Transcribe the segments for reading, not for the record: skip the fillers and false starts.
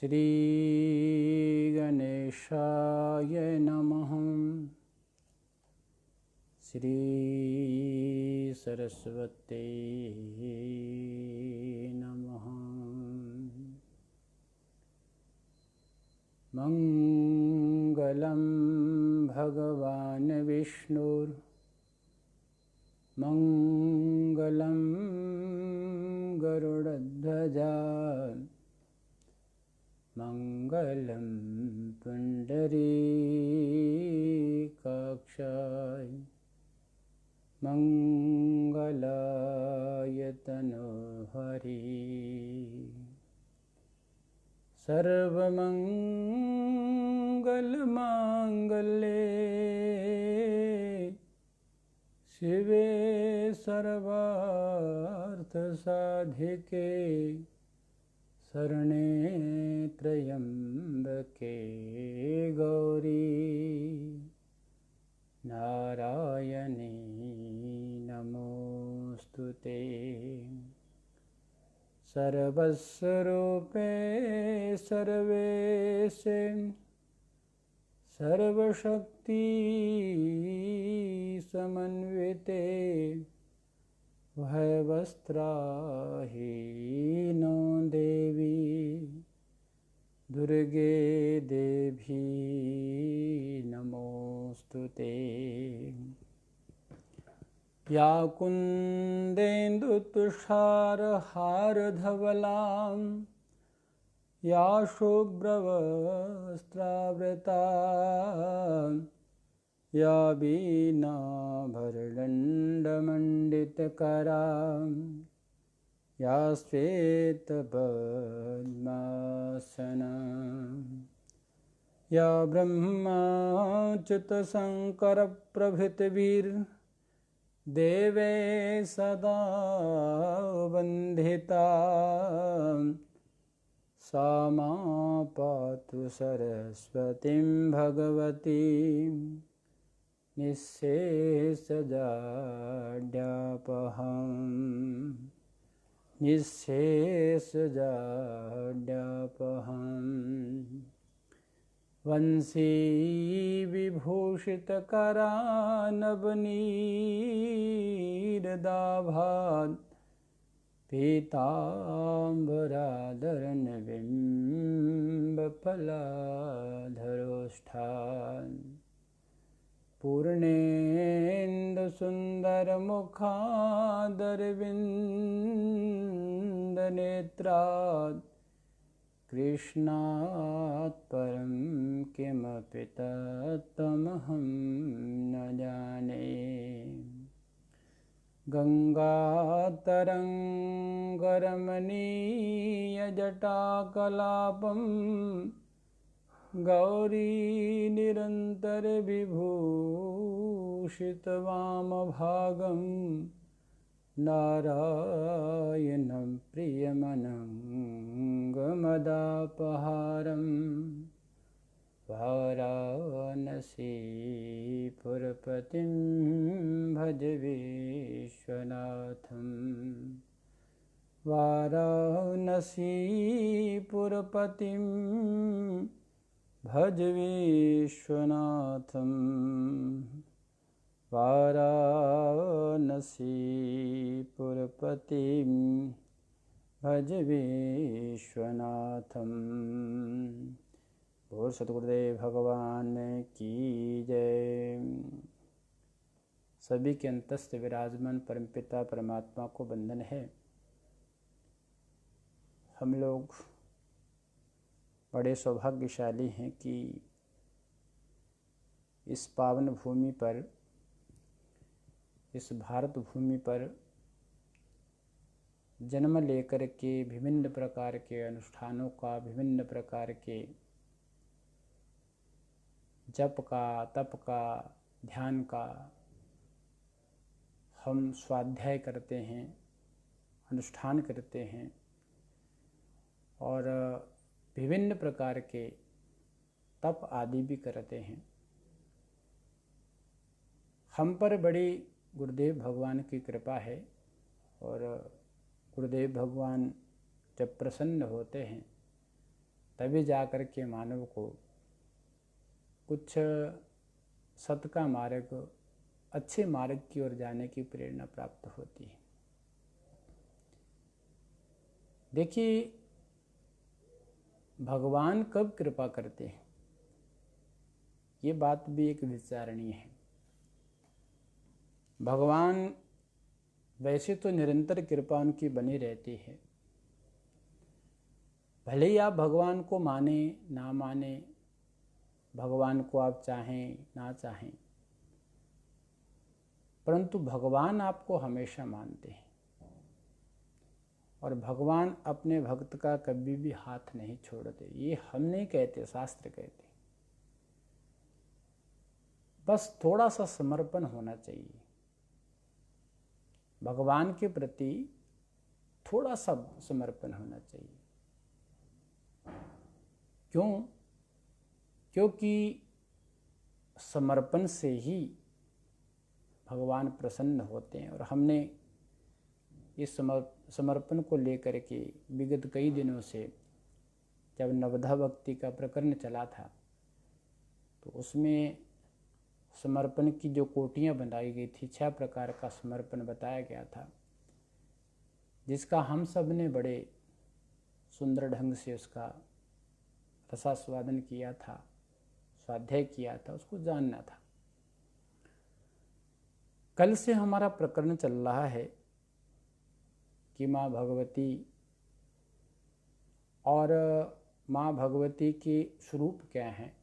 श्री गणेशाय नमः। श्री सरस्वती नमः। मंगलम भगवान विष्णुर् मंगलम गरुड़ध्वजा मंगलम पुंडरीकाक्षाय मंगलाय तनोहरि। सर्वमंगलमांगल्ये शिवे सर्वार्थसाधिके शरणे त्र्यंबके गौरी नारायणी नमोस्तुते। सर्वस्वरूपे सर्वेशे सर्वशक्ति समन्विते भयवस्त्राहीनो देवी दुर्गे देवी नमोस्तुते। या कुन्देन्दुतुषारहारधवलां या शुभ्रवस्त्रावृता या वीणाभरदण्डमण्डितकरा या श्वेतपद्मासना या ब्रह्माच्युतशङ्करप्रभृतिभिर्देवे सदा वन्दिता सा मां पातु सरस्वतीं भगवतीं निःशेषजाड्यापहम् निःशेषजाड्यापहम्। वंशी विभूषितकरानवनीरदाभात् पीताम्बराधरनबिम्बफलाधरोष्ठान् पूर्णेन्दुसुन्दरमुखादरविन्दनेत्रात् कृष्णात् परं किमपि तत्त्वमहं न जाने। गङ्गातरङ्गरमणीयजटाकलापं गौरीनिरन्तरविभूषितवामभागं नारायणं प्रियमनङ्गमदापहारं वाराणसीपुरपतिं भज विश्वनाथं। वाराणसीपुरपतिं भज विश्वनाथं। वाराणसीपुरपतिं भज विश्वनाथं। और सतगुरुदेव भगवान की जय। सभी के अंतस्थ विराजमान परमपिता परमात्मा को वंदन है। हम लोग बड़े सौभाग्यशाली हैं कि इस पावन भूमि पर, इस भारत भूमि पर जन्म लेकर के विभिन्न प्रकार के अनुष्ठानों का, विभिन्न प्रकार के जप का, तप का, ध्यान का हम स्वाध्याय करते हैं, अनुष्ठान करते हैं और विभिन्न प्रकार के तप आदि भी करते हैं। हम पर बड़ी गुरुदेव भगवान की कृपा है और गुरुदेव भगवान जब प्रसन्न होते हैं तभी जा कर के मानव को कुछ सत का मार्ग, अच्छे मार्ग की ओर जाने की प्रेरणा प्राप्त होती है। देखिए, भगवान कब कृपा करते हैं, ये बात भी एक विचारणीय है। भगवान वैसे तो निरंतर कृपा उनकी बनी रहती है, भले ही आप भगवान को माने ना माने, भगवान को आप चाहें ना चाहें, परंतु भगवान आपको हमेशा मानते हैं। और भगवान अपने भक्त का कभी भी हाथ नहीं छोड़ते। ये हम नहीं कहते, शास्त्र कहते। बस थोड़ा सा समर्पण होना चाहिए भगवान के प्रति, थोड़ा सा समर्पण होना चाहिए। क्यों? क्योंकि समर्पण से ही भगवान प्रसन्न होते हैं। और हमने इस समर्पण को लेकर के विगत कई दिनों से, जब नवधा भक्ति का प्रकरण चला था, तो उसमें समर्पण की जो कोटियां बनाई गई थी, 6 प्रकार का समर्पण बताया गया था, जिसका हम सब ने बड़े सुंदर ढंग से उसका रसास्वादन किया था, स्वाध्याय किया था, उसको जानना था। कल से हमारा प्रकरण चल रहा है कि माँ भगवती और माँ भगवती के स्वरूप क्या हैं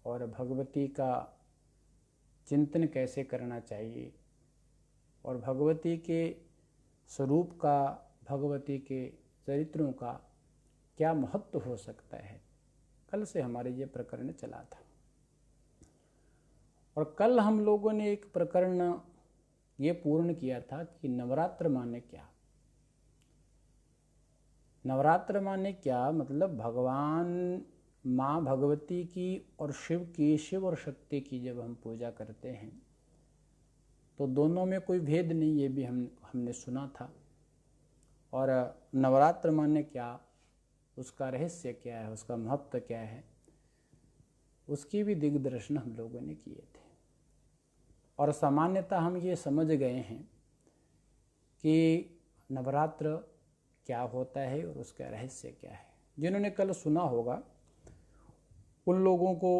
और भगवती का चिंतन कैसे करना चाहिए और भगवती के स्वरूप का, भगवती के चरित्रों का क्या महत्व हो सकता है। कल से हमारे ये प्रकरण चला था। और कल हम लोगों ने एक प्रकरण ये पूर्ण किया था कि नवरात्र माने क्या। नवरात्र माने क्या, मतलब भगवान माँ भगवती की और शिव की, शिव और शक्ति की जब हम पूजा करते हैं तो दोनों में कोई भेद नहीं, ये भी हमने सुना था। और नवरात्र माने क्या, उसका रहस्य क्या है, उसका महत्व क्या है, उसकी भी दिग्दर्शन हम लोगों ने किए थे। और सामान्यतः हम ये समझ गए हैं कि नवरात्र क्या होता है और उसका रहस्य क्या है। जिन्होंने कल सुना होगा उन लोगों को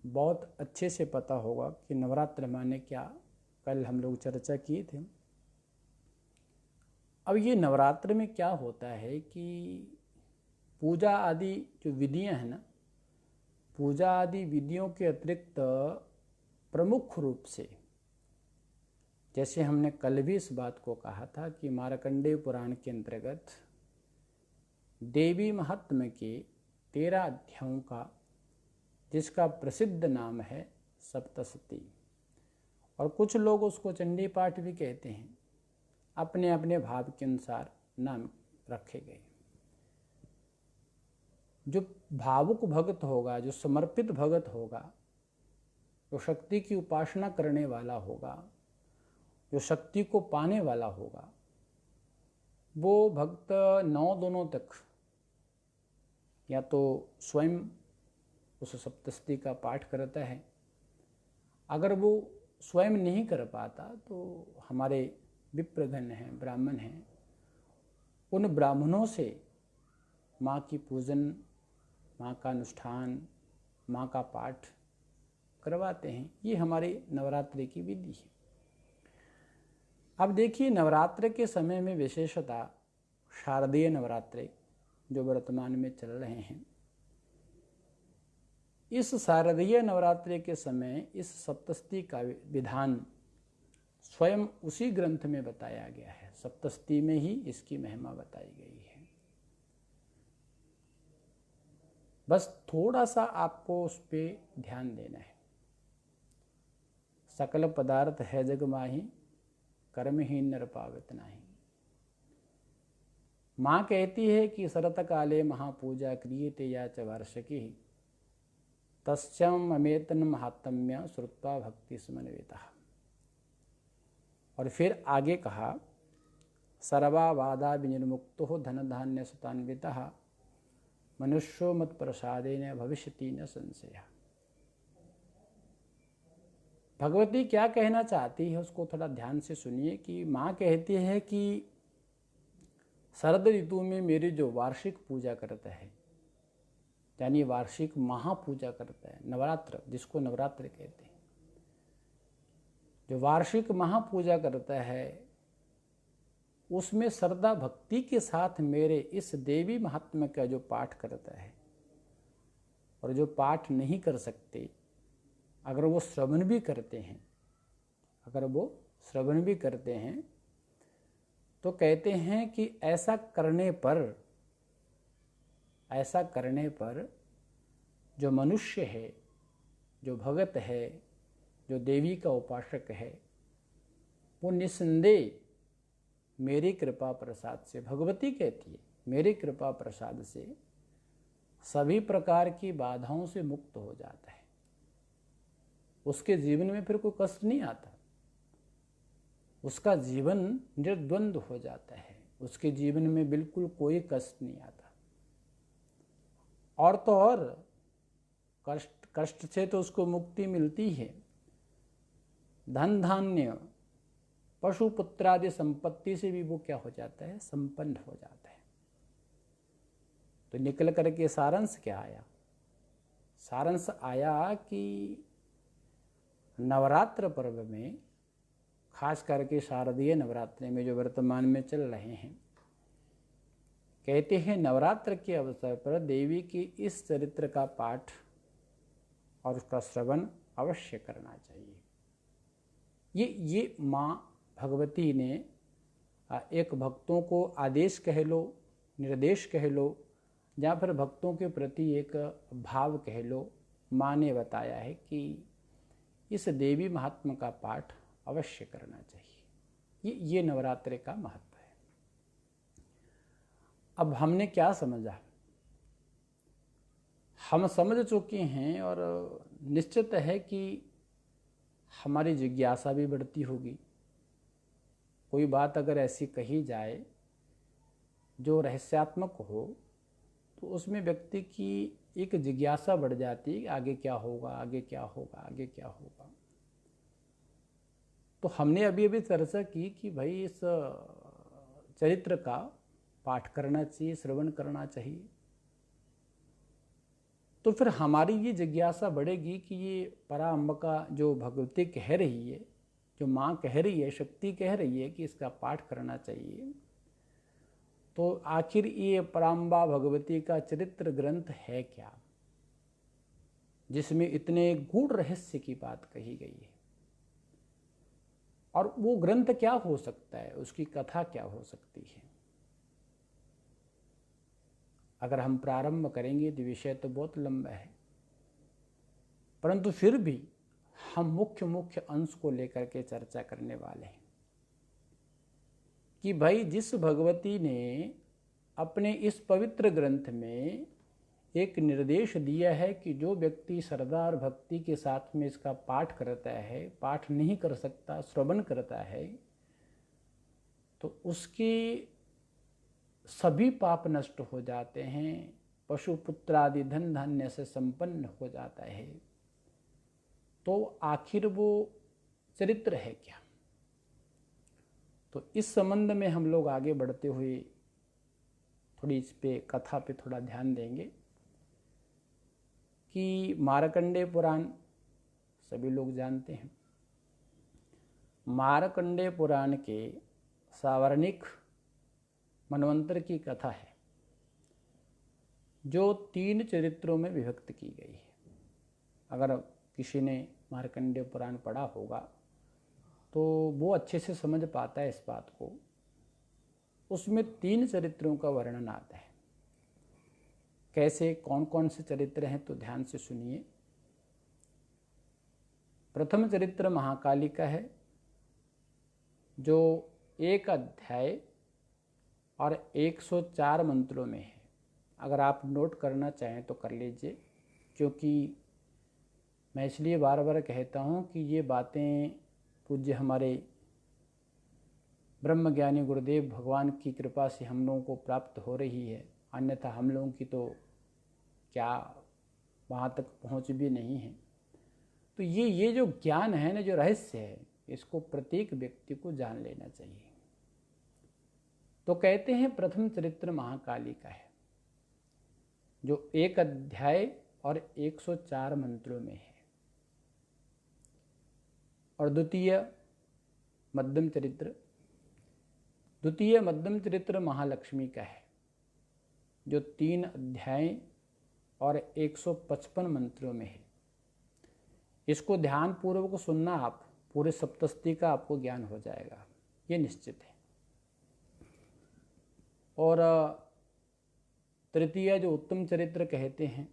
बहुत अच्छे से पता होगा कि नवरात्र माने क्या, कल हम लोग चर्चा किए थे। अब ये नवरात्र में क्या होता है कि पूजा आदि जो विधियां हैं ना, पूजा आदि विधियों के अतिरिक्त प्रमुख रूप से, जैसे हमने कल भी इस बात को कहा था कि मार्कंडेय पुराण के अंतर्गत देवी महात्म्य के 13 अध्यायों का, जिसका प्रसिद्ध नाम है सप्तशती, और कुछ लोग उसको चंडी पाठ भी कहते हैं, अपने अपने भाव के अनुसार नाम रखे गए। जो भावुक भक्त होगा, जो समर्पित भक्त होगा, जो शक्ति की उपासना करने वाला होगा, जो शक्ति को पाने वाला होगा, वो भक्त 9 दिनों तक या तो स्वयं उस सप्तशती का पाठ करता है। अगर वो स्वयं नहीं कर पाता तो हमारे विप्रगण हैं, ब्राह्मण हैं, उन ब्राह्मणों से माँ की पूजन, माँ का अनुष्ठान, माँ का पाठ करवाते हैं। ये हमारे नवरात्रि की विधि है। अब देखिए, नवरात्र के समय में विशेषता शारदीय नवरात्रि जो वर्तमान में चल रहे हैं, इस शारदीय नवरात्रि के समय इस सप्तशती का विधान स्वयं उसी ग्रंथ में बताया गया है। सप्तशती में ही इसकी महिमा बताई गई है। बस थोड़ा सा आपको उस पर ध्यान देना है। सकल पदार्थ है जग माही, कर्महीन नर पावत नाही। माँ कहती है कि शरत काले महापूजा क्रियते या च वार्षिकी, तस्यम अमेतन महात्म्य श्रुत्वा भक्ति समन्विता। और फिर आगे कहा, सर्वा बाधा विनिर्मुक्तो धन धान्य सुतान्वितः मनुष्यो मत प्रसादेन भविष्यति न संशय। भगवती क्या कहना चाहती है उसको थोड़ा ध्यान से सुनिए कि माँ कहती है कि शरद ऋतु में मेरी जो वार्षिक पूजा करता है, यानी वार्षिक महापूजा करता है, नवरात्र जिसको नवरात्र कहते हैं, जो वार्षिक महापूजा करता है उसमें श्रद्धा भक्ति के साथ मेरे इस देवी महात्म्य का जो पाठ करता है, और जो पाठ नहीं कर सकते अगर वो श्रवण भी करते हैं, तो कहते हैं कि ऐसा करने पर जो मनुष्य है, जो भगत है, जो देवी का उपासक है, वो निसंदेह मेरी कृपा प्रसाद से, भगवती कहती है, मेरी कृपा प्रसाद से सभी प्रकार की बाधाओं से मुक्त हो जाता है। उसके जीवन में फिर कोई कष्ट नहीं आता, उसका जीवन निर्द्वंद हो जाता है, उसके जीवन में बिल्कुल कोई कष्ट नहीं आता। और तो और कष्ट से तो उसको मुक्ति मिलती है, धन धान्य पशु पुत्र आदि संपत्ति से भी वो क्या हो जाता है, संपन्न हो जाता है। तो निकल करके सारांश क्या आया? सारांश आया कि नवरात्र पर्व में, खास करके शारदीय नवरात्रि में जो वर्तमान में चल रहे हैं, कहते हैं नवरात्र के अवसर पर देवी की इस चरित्र का पाठ और उसका श्रवण अवश्य करना चाहिए। ये माँ भगवती ने एक भक्तों को आदेश कह लो, निर्देश कह लो, या फिर भक्तों के प्रति एक भाव कह लो, माँ ने बताया है कि इस देवी महात्म्य का पाठ अवश्य करना चाहिए। ये नवरात्रि का महत्व है। अब हमने क्या समझा? हम समझ चुके हैं और निश्चित है कि हमारी जिज्ञासा भी बढ़ती होगी। कोई बात अगर ऐसी कही जाए जो रहस्यात्मक हो तो उसमें व्यक्ति की एक जिज्ञासा बढ़ जाती है कि आगे क्या होगा, आगे क्या होगा, आगे क्या होगा। तो हमने अभी चर्चा की कि भाई इस चरित्र का पाठ करना चाहिए, श्रवण करना चाहिए। तो फिर हमारी ये जिज्ञासा बढ़ेगी कि ये पराम्बिका जो भगवती कह रही है, जो माँ कह रही है, शक्ति कह रही है कि इसका पाठ करना चाहिए, तो आखिर ये पराम्बा भगवती का चरित्र ग्रंथ है क्या, जिसमें इतने गूढ़ रहस्य की बात कही गई है। और वो ग्रंथ क्या हो सकता है, उसकी कथा क्या हो सकती है। अगर हम प्रारंभ करेंगे तो विषय तो बहुत लंबा है, परंतु फिर भी हम मुख्य अंश को लेकर के चर्चा करने वाले हैं कि भाई जिस भगवती ने अपने इस पवित्र ग्रंथ में एक निर्देश दिया है कि जो व्यक्ति श्रद्धा और भक्ति के साथ में इसका पाठ करता है, पाठ नहीं कर सकता, श्रवण करता है, तो उसके सभी पाप नष्ट हो जाते हैं, पशु पुत्र आदि धन धान्य से संपन्न हो जाता है। तो आखिर वो चरित्र है क्या? तो इस संबंध में हम लोग आगे बढ़ते हुए थोड़ी इस पे कथा पे थोड़ा ध्यान देंगे कि मार्कंडेय पुराण सभी लोग जानते हैं। मार्कंडेय पुराण के सावर्णिक मनवंतर की कथा है जो 3 चरित्रों में विभक्त की गई है। अगर किसी ने मार्कंडेय पुराण पढ़ा होगा तो वो अच्छे से समझ पाता है इस बात को। उसमें 3 चरित्रों का वर्णन आता है। कैसे, कौन कौन से चरित्र हैं, तो ध्यान से सुनिए। प्रथम चरित्र महाकाली का है, जो 1 अध्याय और 104 मंत्रों में है। अगर आप नोट करना चाहें तो कर लीजिए, क्योंकि मैं इसलिए बार बार कहता हूँ कि ये बातें पूज्य हमारे ब्रह्मज्ञानी गुरुदेव भगवान की कृपा से हम लोगों को प्राप्त हो रही है, अन्यथा हम लोगों की तो क्या वहाँ तक पहुँच भी नहीं है। तो ये जो ज्ञान है ना, जो रहस्य है, इसको प्रत्येक व्यक्ति को जान लेना चाहिए। तो कहते हैं प्रथम चरित्र महाकाली का है, जो 1 अध्याय और 104 मंत्रों में है, और द्वितीय मध्यम चरित्र महालक्ष्मी का है, जो 3 अध्याय और 155 मंत्रों में है। इसको ध्यान पूर्वक सुनना, आप पूरे सप्तशती का आपको ज्ञान हो जाएगा, ये निश्चित है। और तृतीय जो उत्तम चरित्र कहते हैं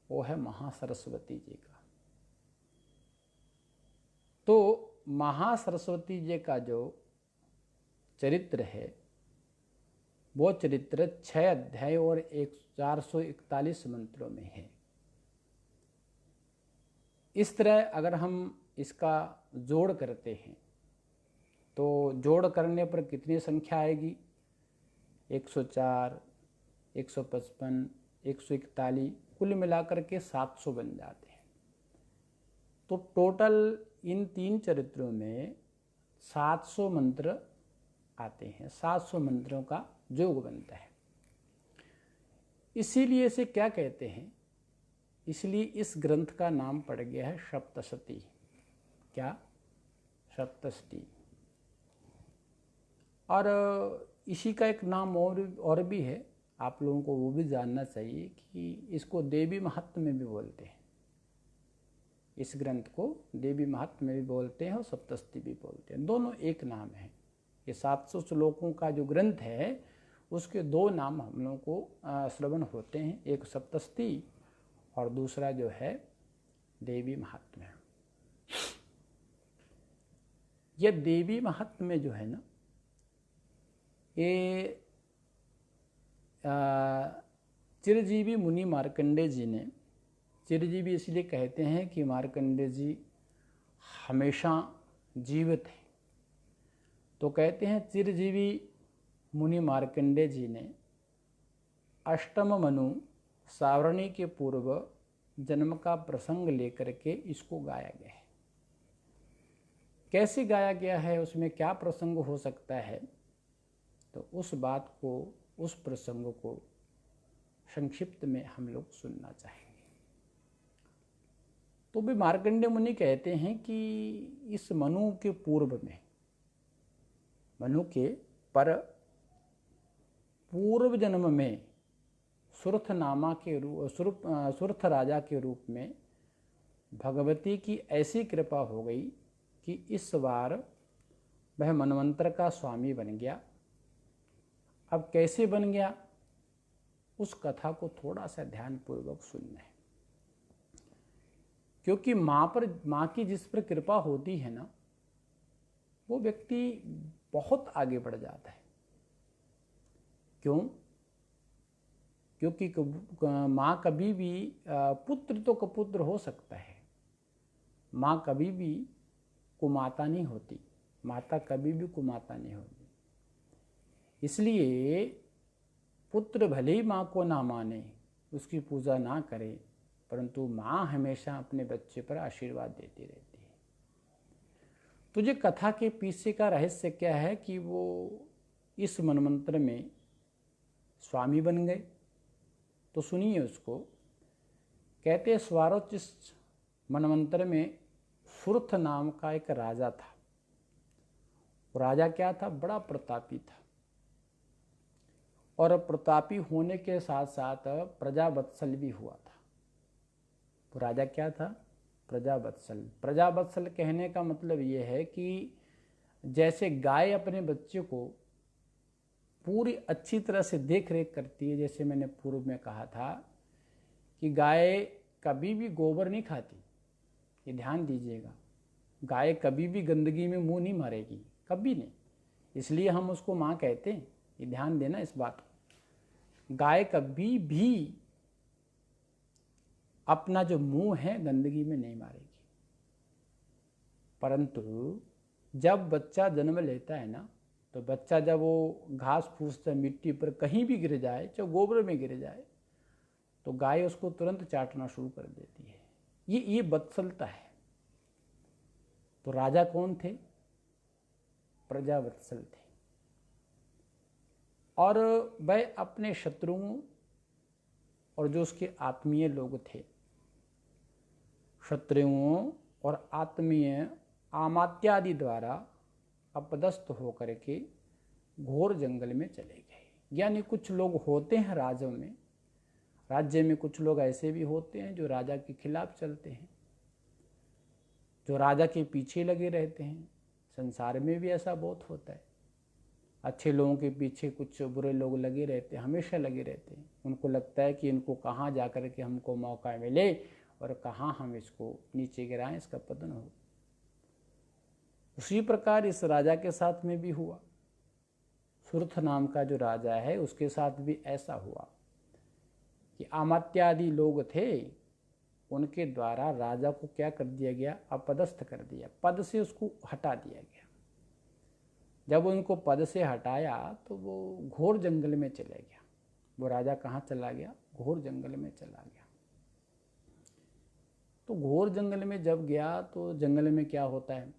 वो है महासरस्वती जी का। तो महासरस्वती जी का जो चरित्र है वो चरित्र 6 अध्याय और 441 मंत्रों में है। इस तरह अगर हम इसका जोड़ करते हैं तो जोड़ करने पर कितनी संख्या आएगी? 104, 155, 141, कुल मिलाकर के 700 बन जाते हैं। तो टोटल इन 3 चरित्रों में 700 मंत्र आते हैं, 700 मंत्रों का योग बनता है। इसीलिए इसे क्या कहते हैं? इसलिए इस ग्रंथ का नाम पड़ गया है सप्तशती। क्या? सप्तशती। और इसी का एक नाम और भी है, आप लोगों को वो भी जानना चाहिए कि इसको देवी महात्म्य में भी बोलते हैं। इस ग्रंथ को देवी महात्म्य में भी बोलते हैं और सप्तशती भी बोलते हैं, दोनों एक नाम है। ये 700 श्लोकों का जो ग्रंथ है उसके 2 नाम हम लोगों को श्रवण होते हैं, एक सप्तशती और दूसरा जो है देवी महात्म्य। यह देवी महात्म्य जो है ना, ये चिरजीवी मुनि मार्कंडेय जी ने, चिरजीवी इसलिए कहते हैं कि मार्कंडेय जी हमेशा जीवित हैं, तो कहते हैं चिरजीवी मुनि मार्कंडेय जी ने अष्टम मनु सावरणी के पूर्व जन्म का प्रसंग लेकर के इसको गाया गया है। कैसे गाया गया है, उसमें क्या प्रसंग हो सकता है, तो उस बात को, उस प्रसंग को संक्षिप्त में हम लोग सुनना चाहेंगे। तो भी मार्कंडेय मुनि कहते हैं कि इस मनु के पूर्व में, मनु के पर पूर्व जन्म में सुरथ नामा के रूप, सुरथ राजा के रूप में भगवती की ऐसी कृपा हो गई कि इस बार वह मनवंतर का स्वामी बन गया। अब कैसे बन गया, उस कथा को थोड़ा सा ध्यानपूर्वक सुनना है, क्योंकि माँ की जिस पर कृपा होती है ना, वो व्यक्ति बहुत आगे बढ़ जाता है। क्यों? क्योंकि माँ कभी भी, पुत्र तो कपुत्र हो सकता है, माँ कभी भी कुमाता नहीं होती, माता कभी भी कुमाता नहीं होती। इसलिए पुत्र भले ही माँ को ना माने, उसकी पूजा ना करे, परंतु माँ हमेशा अपने बच्चे पर आशीर्वाद देती रहती है। तो ये कथा के पीछे का रहस्य क्या है कि वो इस मनमंत्र में स्वामी बन गए। तो सुनिए उसको। कहते हैं स्वारोचिष्ट मनमंत्र में सुरथ नाम का एक राजा था। वो राजा क्या था? बड़ा प्रतापी था, और प्रतापी होने के साथ साथ प्रजावत्सल भी हुआ था। तो राजा क्या था? प्रजावत्सल। प्रजावत्सल कहने का मतलब ये है कि जैसे गाय अपने बच्चे को पूरी अच्छी तरह से देख रेख करती है, जैसे मैंने पूर्व में कहा था कि गाय कभी भी गोबर नहीं खाती, ये ध्यान दीजिएगा। गाय कभी भी गंदगी में मुंह नहीं मारेगी, कभी नहीं, इसलिए हम उसको माँ कहते हैं, ये ध्यान देना इस बात को। गाय कभी भी अपना जो मुंह है गंदगी में नहीं मारेगी, परंतु जब बच्चा जन्म लेता है ना, तो बच्चा जब वो घास फूस से मिट्टी पर कहीं भी गिर जाए, चाहे गोबर में गिर जाए, तो गाय उसको तुरंत चाटना शुरू कर देती है। ये वत्सलता है। तो राजा कौन थे? प्रजावत्सल थे। और वह अपने शत्रुओं और जो उसके आत्मीय लोग थे, शत्रुओं और आत्मीय आमात्यादि द्वारा अपदस्थ होकर के घोर जंगल में चले गए। यानी कुछ लोग होते हैं राज्य में कुछ लोग ऐसे भी होते हैं जो राजा के खिलाफ चलते हैं, जो राजा के पीछे लगे रहते हैं। संसार में भी ऐसा बहुत होता है। अच्छे लोगों के पीछे कुछ बुरे लोग लगे रहते हैं, हमेशा लगे रहते हैं। उनको लगता है कि इनको कहाँ जा कर के हमको मौका मिले और कहाँ हम इसको नीचे गिराएं, इसका पतन हो। उसी प्रकार इस राजा के साथ में भी हुआ। सुरथ नाम का जो राजा है उसके साथ भी ऐसा हुआ कि अमात्यादि लोग थे, उनके द्वारा राजा को क्या कर दिया गया? अपदस्थ कर दिया, पद से उसको हटा दिया गया। जब उनको पद से हटाया तो वो घोर जंगल में चले गया। वो राजा कहाँ चला गया? घोर जंगल में चला गया। तो घोर जंगल में जब गया तो जंगल में क्या होता है?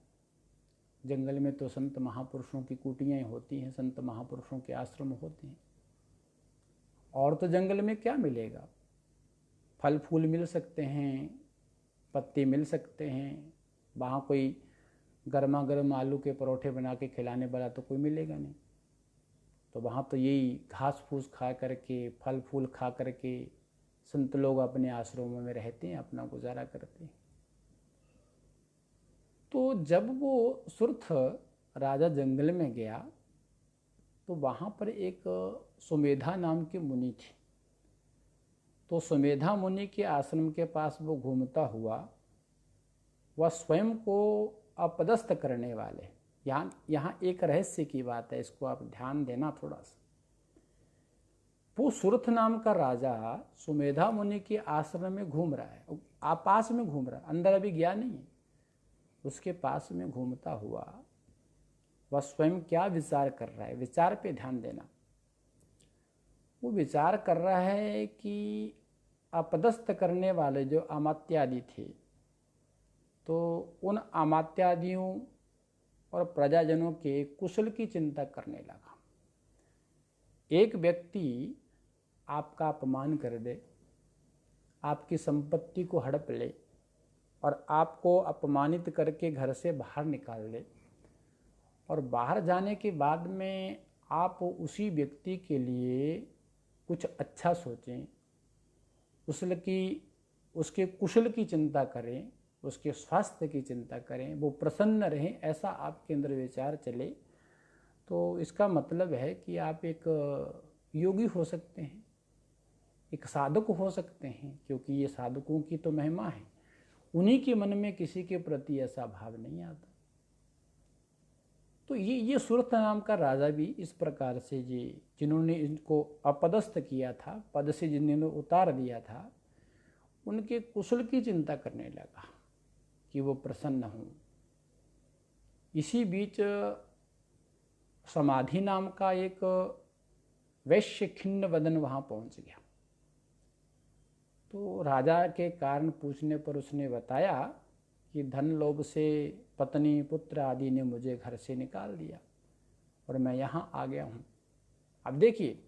जंगल में तो संत महापुरुषों की कुटियाँ होती हैं, संत महापुरुषों के आश्रम होते हैं। और तो जंगल में क्या मिलेगा? फल फूल मिल सकते हैं, पत्ते मिल सकते हैं, वहाँ कोई गर्मा गर्म आलू के परोठे बना के खिलाने वाला तो कोई मिलेगा नहीं। तो वहाँ तो यही घास फूस खा करके, फल फूल खा करके संत लोग अपने आश्रमों में रहते हैं, अपना गुजारा करते हैं। तो जब वो सुरथ राजा जंगल में गया तो वहाँ पर एक सुमेधा नाम के मुनि थे। तो सुमेधा मुनि के आश्रम के पास वो घूमता हुआ, वह स्वयं को अपदस्थ करने वाले। यहाँ एक रहस्य की बात है, इसको आप ध्यान देना थोड़ा सा। वो सुरथ नाम का राजा सुमेधा मुनि के आश्रम में घूम रहा है, पास में घूम रहा है, अंदर अभी गया नहीं है। उसके पास में घूमता हुआ वह स्वयं क्या विचार कर रहा है? विचार पे ध्यान देना। वो विचार कर रहा है कि अपदस्थ करने वाले जो अमात्यादि थे, तो उन अमात्यादियों और प्रजाजनों के कुशल की चिंता करने लगा। एक व्यक्ति आपका अपमान कर दे, आपकी संपत्ति को हड़प ले और आपको अपमानित करके घर से बाहर निकाल दे, और बाहर जाने के बाद में आप उसी व्यक्ति के लिए कुछ अच्छा सोचें, उसके कुशल की चिंता करें, उसके स्वास्थ्य की चिंता करें, वो प्रसन्न रहें, ऐसा आपके अंदर विचार चले, तो इसका मतलब है कि आप एक योगी हो सकते हैं, एक साधक हो सकते हैं, क्योंकि ये साधकों की तो महिमा है। उन्हीं के मन में किसी के प्रति ऐसा भाव नहीं आता। तो ये सुरथ नाम का राजा भी इस प्रकार से, जिन्होंने इनको अपदस्थ किया था, पद से जिन्होंने उतार दिया था, उनके कुशल की चिंता करने लगा कि वो प्रसन्न हों। इसी बीच समाधि नाम का एक वैश्य खिन्न वदन वहाँ पहुँच गया। तो राजा के कारण पूछने पर उसने बताया कि धन लोभ से पत्नी पुत्र आदि ने मुझे घर से निकाल दिया और मैं यहाँ आ गया हूँ। अब देखिए,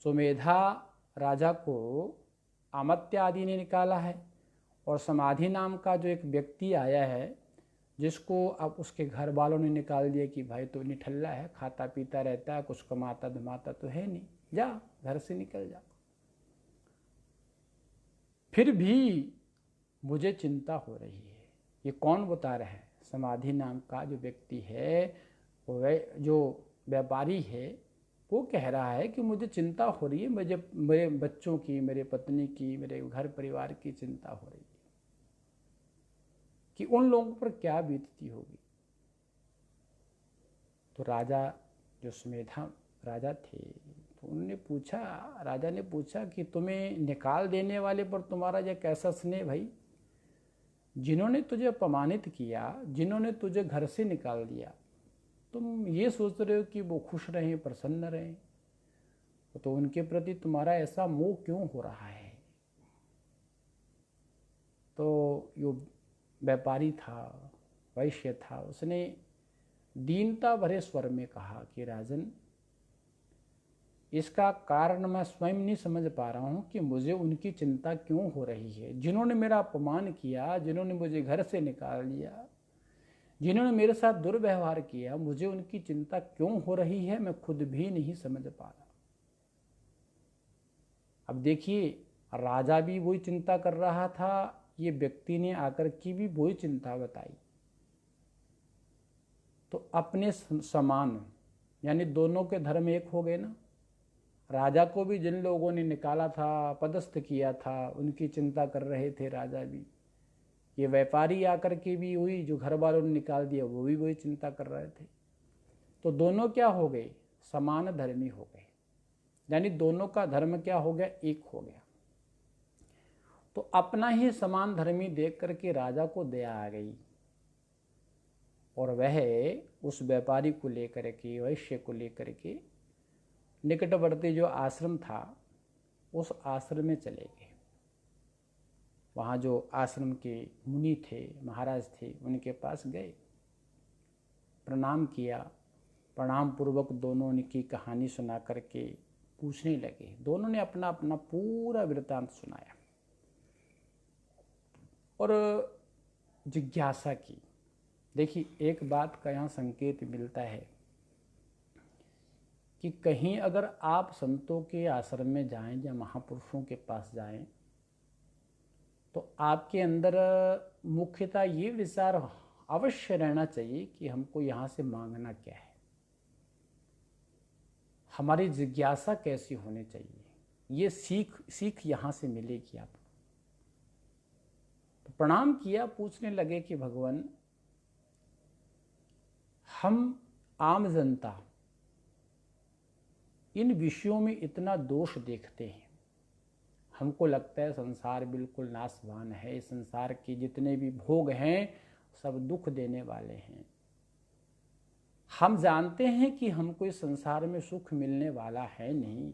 सुमेधा राजा को अमात्य आदि ने निकाला है, और समाधि नाम का जो एक व्यक्ति आया है जिसको अब उसके घर वालों ने निकाल दिया कि भाई तो निठल्ला है, खाता पीता रहता है, कुछ कमाता धमाता तो है नहीं, जा घर से निकल जा। फिर भी मुझे चिंता हो रही है। ये कौन बता रहा है? समाधि नाम का जो व्यक्ति है, वह जो व्यापारी है, वो कह रहा है कि मुझे चिंता हो रही है, मुझे मेरे बच्चों की, मेरे पत्नी की, मेरे घर परिवार की चिंता हो रही है कि उन लोगों पर क्या बीतती होगी। तो राजा जो सुमेधा राजा थे, तो उन्होंने पूछा, राजा ने पूछा कि तुम्हें निकाल देने वाले पर तुम्हारा यह कैसा स्नेह भाई? जिन्होंने तुझे अपमानित किया, जिन्होंने तुझे घर से निकाल दिया, तुम ये सोच रहे हो कि वो खुश रहें, प्रसन्न रहें, तो उनके प्रति तुम्हारा ऐसा मोह क्यों हो रहा है? तो यो व्यापारी था, वैश्य था, उसने दीनता भरे स्वर में कहा कि राजन, इसका कारण मैं स्वयं नहीं समझ पा रहा हूँ कि मुझे उनकी चिंता क्यों हो रही है। जिन्होंने मेरा अपमान किया, जिन्होंने मुझे घर से निकाल दिया, जिन्होंने मेरे साथ दुर्व्यवहार किया, मुझे उनकी चिंता क्यों हो रही है, मैं खुद भी नहीं समझ पा रहा। अब देखिए, राजा भी वही चिंता कर रहा था, ये व्यक्ति ने आकर की भी वही चिंता बताई। तो अपने समान, यानी दोनों के धर्म एक हो गए ना। राजा को भी जिन लोगों ने निकाला था, पदस्थ किया था, उनकी चिंता कर रहे थे राजा भी। ये व्यापारी आकर के भी हुई, जो घर वालों ने निकाल दिया, वो भी वही चिंता कर रहे थे। तो दोनों क्या हो गए, समान धर्मी हो गए, यानी दोनों का धर्म क्या हो गया, एक हो गया। तो अपना ही समान धर्मी देख करके राजा को दया आ गई, और वह उस व्यापारी को लेकर के, वैश्य को लेकर के निकटवर्ती जो आश्रम था, उस आश्रम में चले गए। वहाँ जो आश्रम के मुनि थे, महाराज थे, उनके पास गए, प्रणाम किया। प्रणाम पूर्वक दोनों ने की कहानी सुना करके पूछने लगे। दोनों ने अपना अपना पूरा वृत्तांत सुनाया और जिज्ञासा की। देखिए, एक बात का यहाँ संकेत मिलता है कि कहीं अगर आप संतों के आश्रम में जाएं या महापुरुषों के पास जाएं, तो आपके अंदर मुख्यतः ये विचार अवश्य रहना चाहिए कि हमको यहाँ से मांगना क्या है, हमारी जिज्ञासा कैसी होनी चाहिए। ये सीख यहाँ से मिलेगी आपको। तो प्रणाम किया, पूछने लगे कि भगवान, हम आम जनता इन विषयों में इतना दोष देखते हैं। हमको लगता है संसार बिल्कुल नाशवान है, संसार के जितने भी भोग हैं सब दुख देने वाले हैं। हम जानते हैं कि हमको इस संसार में सुख मिलने वाला है नहीं,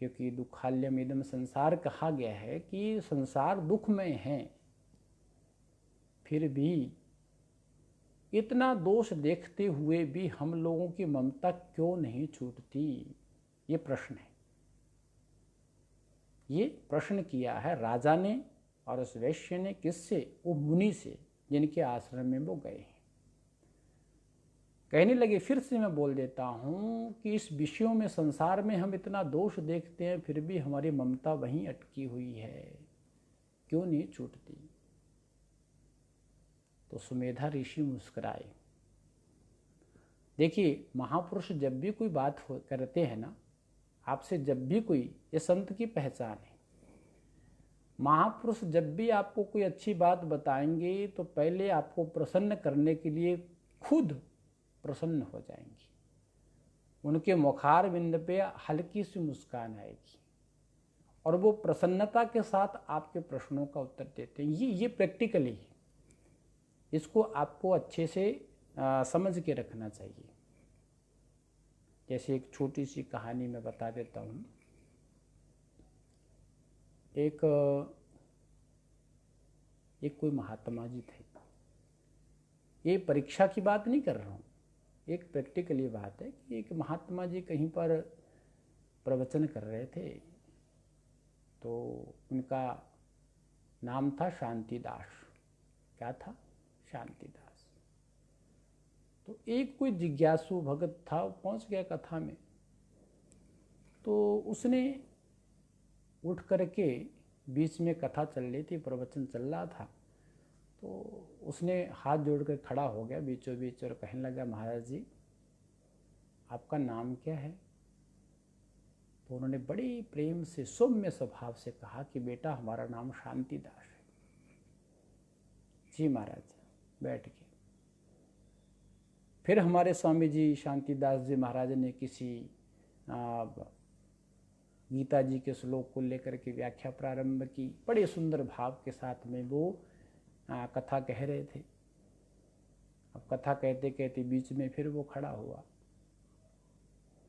क्योंकि दुखाल्यम इदम संसार कहा गया है कि संसार दुखमय है। फिर भी इतना दोष देखते हुए भी हम लोगों की ममता क्यों नहीं छूटती, ये प्रश्न है। ये प्रश्न किया है राजा ने, और उस वैश्य ने। किससे? वो मुनि से, जिनके आश्रम में वो गए हैं। कहने लगे, फिर से मैं बोल देता हूँ कि इस विषयों में, संसार में हम इतना दोष देखते हैं, फिर भी हमारी ममता वहीं अटकी हुई है, क्यों नहीं छूटती। तो सुमेधा ऋषि मुस्कुराए। देखिए, महापुरुष जब भी कोई बात करते हैं ना, आपसे जब भी कोई, ये संत की पहचान है, महापुरुष जब भी आपको कोई अच्छी बात बताएंगे तो पहले आपको प्रसन्न करने के लिए खुद प्रसन्न हो जाएंगे। उनके मुखार बिंद पे हल्की सी मुस्कान आएगी और वो प्रसन्नता के साथ आपके प्रश्नों का उत्तर देते हैं। ये प्रैक्टिकली है, इसको आपको अच्छे से समझ के रखना चाहिए। जैसे एक छोटी सी कहानी मैं बता देता हूँ। एक कोई महात्मा जी थे। ये परीक्षा की बात नहीं कर रहा हूँ, एक प्रैक्टिकली बात है कि एक महात्मा जी कहीं पर प्रवचन कर रहे थे, तो उनका नाम था शांतिदास। क्या था? शांतिदास। तो एक कोई जिज्ञासु भगत था, पहुंच गया कथा में। तो उसने उठ करके, बीच में कथा चल रही थी, प्रवचन चल रहा था, तो उसने हाथ जोड़कर खड़ा हो गया बीचों बीच और कहने लगा, महाराज जी आपका नाम क्या है? तो उन्होंने बड़ी प्रेम से, सौम्य स्वभाव से कहा कि बेटा हमारा नाम शांतिदास है। जी महाराज, बैठ गए। फिर हमारे स्वामी जी शांतिदास जी महाराज ने किसी गीता जी के श्लोक को लेकर के व्याख्या प्रारंभ की। बड़े सुंदर भाव के साथ में वो कथा कह रहे थे। अब कथा कहते कहते बीच में फिर वो खड़ा हुआ,